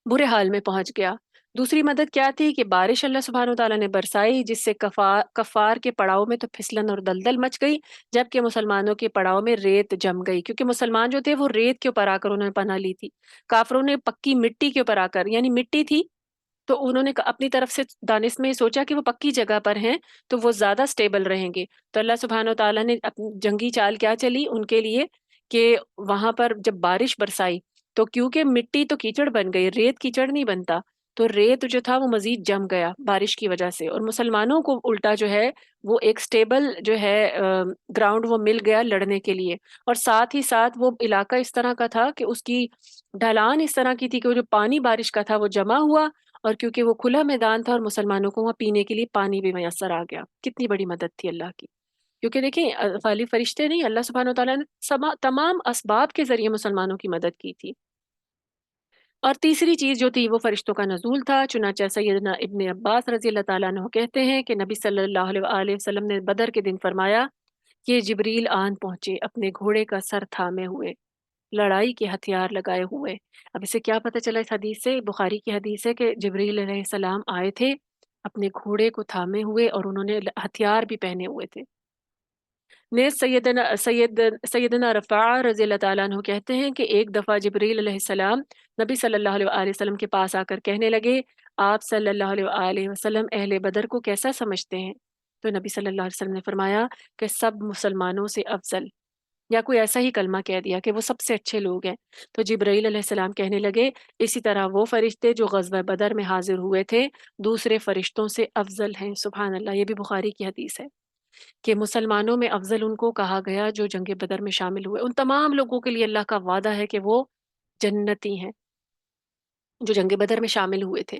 A: برے حال میں پہنچ گیا. دوسری مدد کیا تھی کہ بارش اللہ سبحانہ و تعالیٰ نے برسائی، جس سے کفار کے پڑاؤ میں تو پھسلن اور دلدل مچ گئی، جبکہ مسلمانوں کے پڑاؤ میں ریت جم گئی. کیونکہ مسلمان جو تھے وہ ریت کے اوپر آ کر انہوں نے پناہ لی تھی، کافروں نے پکی مٹی کے اوپر آ کر، یعنی مٹی تھی تو انہوں نے اپنی طرف سے دانش میں سوچا کہ وہ پکی جگہ پر ہیں تو وہ زیادہ سٹیبل رہیں گے. تو اللہ سبحانہ و تعالیٰ نے جنگی چال کیا چلی ان کے لیے کہ وہاں پر جب بارش برسائی تو کیونکہ مٹی تو کیچڑ بن گئی، ریت کیچڑ نہیں بنتا، تو ریت جو تھا وہ مزید جم گیا بارش کی وجہ سے، اور مسلمانوں کو الٹا جو ہے وہ ایک سٹیبل جو ہے گراؤنڈ وہ مل گیا لڑنے کے لیے. اور ساتھ ہی ساتھ وہ علاقہ اس طرح کا تھا کہ اس کی ڈھلان اس طرح کی تھی کہ وہ جو پانی بارش کا تھا وہ جمع ہوا، اور کیونکہ وہ کھلا میدان تھا اور مسلمانوں کو وہاں پینے کے لیے پانی بھی میسر آ گیا. کتنی بڑی مدد تھی اللہ کی. کیونکہ دیکھیں خالی فرشتے نہیں، اللہ سبحانہ و تعالیٰ نے تمام اسباب کے ذریعے مسلمانوں کی مدد کی تھی. اور تیسری چیز جو تھی وہ فرشتوں کا نزول تھا. چنانچہ سیدنا ابن عباس رضی اللہ تعالیٰ عنہ کہتے ہیں کہ نبی صلی اللہ علیہ وآلہ وسلم نے بدر کے دن فرمایا کہ جبریل آن پہنچے اپنے گھوڑے کا سر تھامے ہوئے، لڑائی کے ہتھیار لگائے ہوئے. اب اسے کیا پتہ چلا اس حدیث سے؟ بخاری کی حدیث ہے کہ جبریل علیہ السلام آئے تھے اپنے گھوڑے کو تھامے ہوئے اور انہوں نے ہتھیار بھی پہنے ہوئے تھے. نیز سیدنا رفاع رضی اللہ تعالیٰ عنہ کہتے ہیں کہ ایک دفعہ جبریل علیہ السلام نبی صلی اللہ علیہ وآلہ وسلم کے پاس آ کر کہنے لگے، آپ صلی اللہ علیہ وآلہ وسلم اہل بدر کو کیسا سمجھتے ہیں؟ تو نبی صلی اللہ علیہ وسلم نے فرمایا کہ سب مسلمانوں سے افضل، یا کوئی ایسا ہی کلمہ کہہ دیا کہ وہ سب سے اچھے لوگ ہیں. تو جبرائیل علیہ السلام کہنے لگے اسی طرح وہ فرشتے جو غزوہ بدر میں حاضر ہوئے تھے دوسرے فرشتوں سے افضل ہیں. سبحان اللہ. یہ بھی بخاری کی حدیث ہے کہ مسلمانوں میں افضل ان کو کہا گیا جو جنگ بدر میں شامل ہوئے. ان تمام لوگوں کے لیے اللہ کا وعدہ ہے کہ وہ جنتی ہیں جو جنگ بدر میں شامل ہوئے تھے.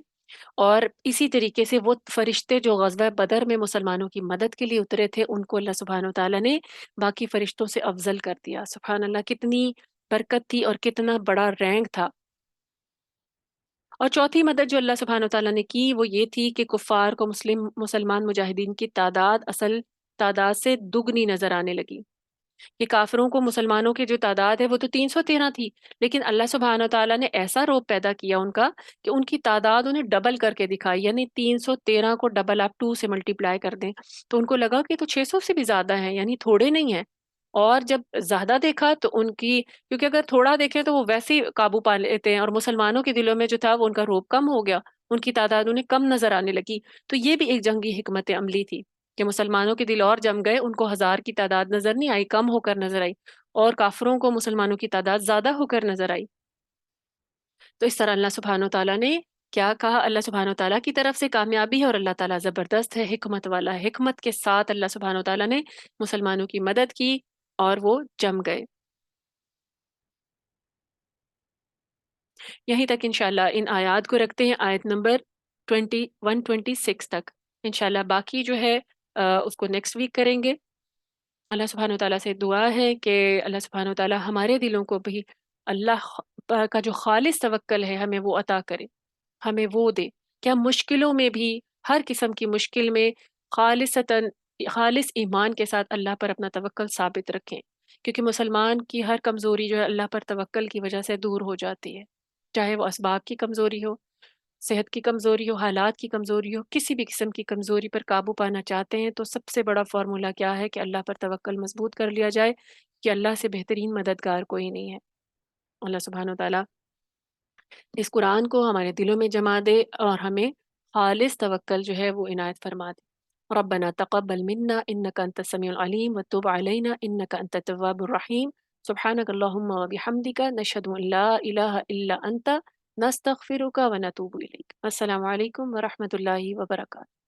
A: اور اسی طریقے سے وہ فرشتے جو غزوہ بدر میں مسلمانوں کی مدد کے لیے اترے تھے ان کو اللہ سبحانہ و تعالیٰ نے باقی فرشتوں سے افضل کر دیا. سبحان اللہ. کتنی برکت تھی اور کتنا بڑا رینک تھا. اور چوتھی مدد جو اللہ سبحانہ و تعالیٰ نے کی وہ یہ تھی کہ کفار کو مسلمان مجاہدین کی تعداد اصل تعداد سے دگنی نظر آنے لگی. کہ کافروں کو مسلمانوں کی جو تعداد ہے وہ تو 313 تھی، لیکن اللہ سبحانہ و تعالیٰ نے ایسا روب پیدا کیا ان کا کہ ان کی تعداد انہیں ڈبل کر کے دکھائی. یعنی 313 کو ڈبل آپ 2 سے ملٹیپلائی کر دیں تو ان کو لگا کہ تو 600 سے بھی زیادہ ہیں، یعنی تھوڑے نہیں ہیں. اور جب زیادہ دیکھا تو ان کی، کیونکہ اگر تھوڑا دیکھیں تو وہ ویسے ہی قابو پا لیتے ہیں، اور مسلمانوں کے دلوں میں جو تھا وہ ان کا روب کم ہو گیا، ان کی تعداد انہیں کم نظر آنے لگی. تو یہ بھی ایک جنگی حکمت عملی تھی کہ مسلمانوں کے دل اور جم گئے، ان کو 1000 کی تعداد نظر نہیں آئی، کم ہو کر نظر آئی، اور کافروں کو مسلمانوں کی تعداد زیادہ ہو کر نظر آئی. تو اس طرح اللہ سبحانہ و تعالیٰ نے کیا کہا؟ اللہ سبحانہ و تعالیٰ کی طرف سے کامیابی ہے، اور اللہ تعالیٰ زبردست ہے، حکمت والا ہے. حکمت کے ساتھ اللہ سبحانہ و تعالیٰ نے مسلمانوں کی مدد کی اور وہ جم گئے. یہیں تک انشاءاللہ ان آیات کو رکھتے ہیں، آیت نمبر 126 تک. انشاءاللہ باقی جو ہے اس کو نیکسٹ ویک کریں گے. اللہ سبحانہ وتعالیٰ سے دعا ہے کہ اللہ سبحانہ وتعالیٰ ہمارے دلوں کو بھی کا جو خالص توکل ہے ہمیں وہ عطا کرے، ہمیں وہ دے کہ ہم مشکلوں میں بھی، ہر قسم کی مشکل میں خالصتاً خالص ایمان کے ساتھ اللہ پر اپنا توکل ثابت رکھیں، کیونکہ مسلمان کی ہر کمزوری جو ہے اللہ پر توکل کی وجہ سے دور ہو جاتی ہے، چاہے وہ اسباب کی کمزوری ہو، صحت کی کمزوری ہو، حالات کی کمزوری ہو، کسی بھی قسم کی کمزوری پر قابو پانا چاہتے ہیں تو سب سے بڑا فارمولا کیا ہے کہ اللہ پر توکل مضبوط کر لیا جائے کہ اللہ سے بہترین مددگار کوئی نہیں ہے۔ اللہ سبحانہ وتعالیٰ اس قرآن کو ہمارے دلوں میں جما دے اور ہمیں خالص توکل جو ہے وہ عنایت فرما دے۔ ربنا تقبل منا انك انت السميع العليم وتب علينا انك انت التواب الرحيم سبحانك اللهم وبحمدك نشهد ان لا اله الا انت نستغفرك ونتوب اليك۔ السلام علیکم ورحمۃ اللہ وبرکاتہ۔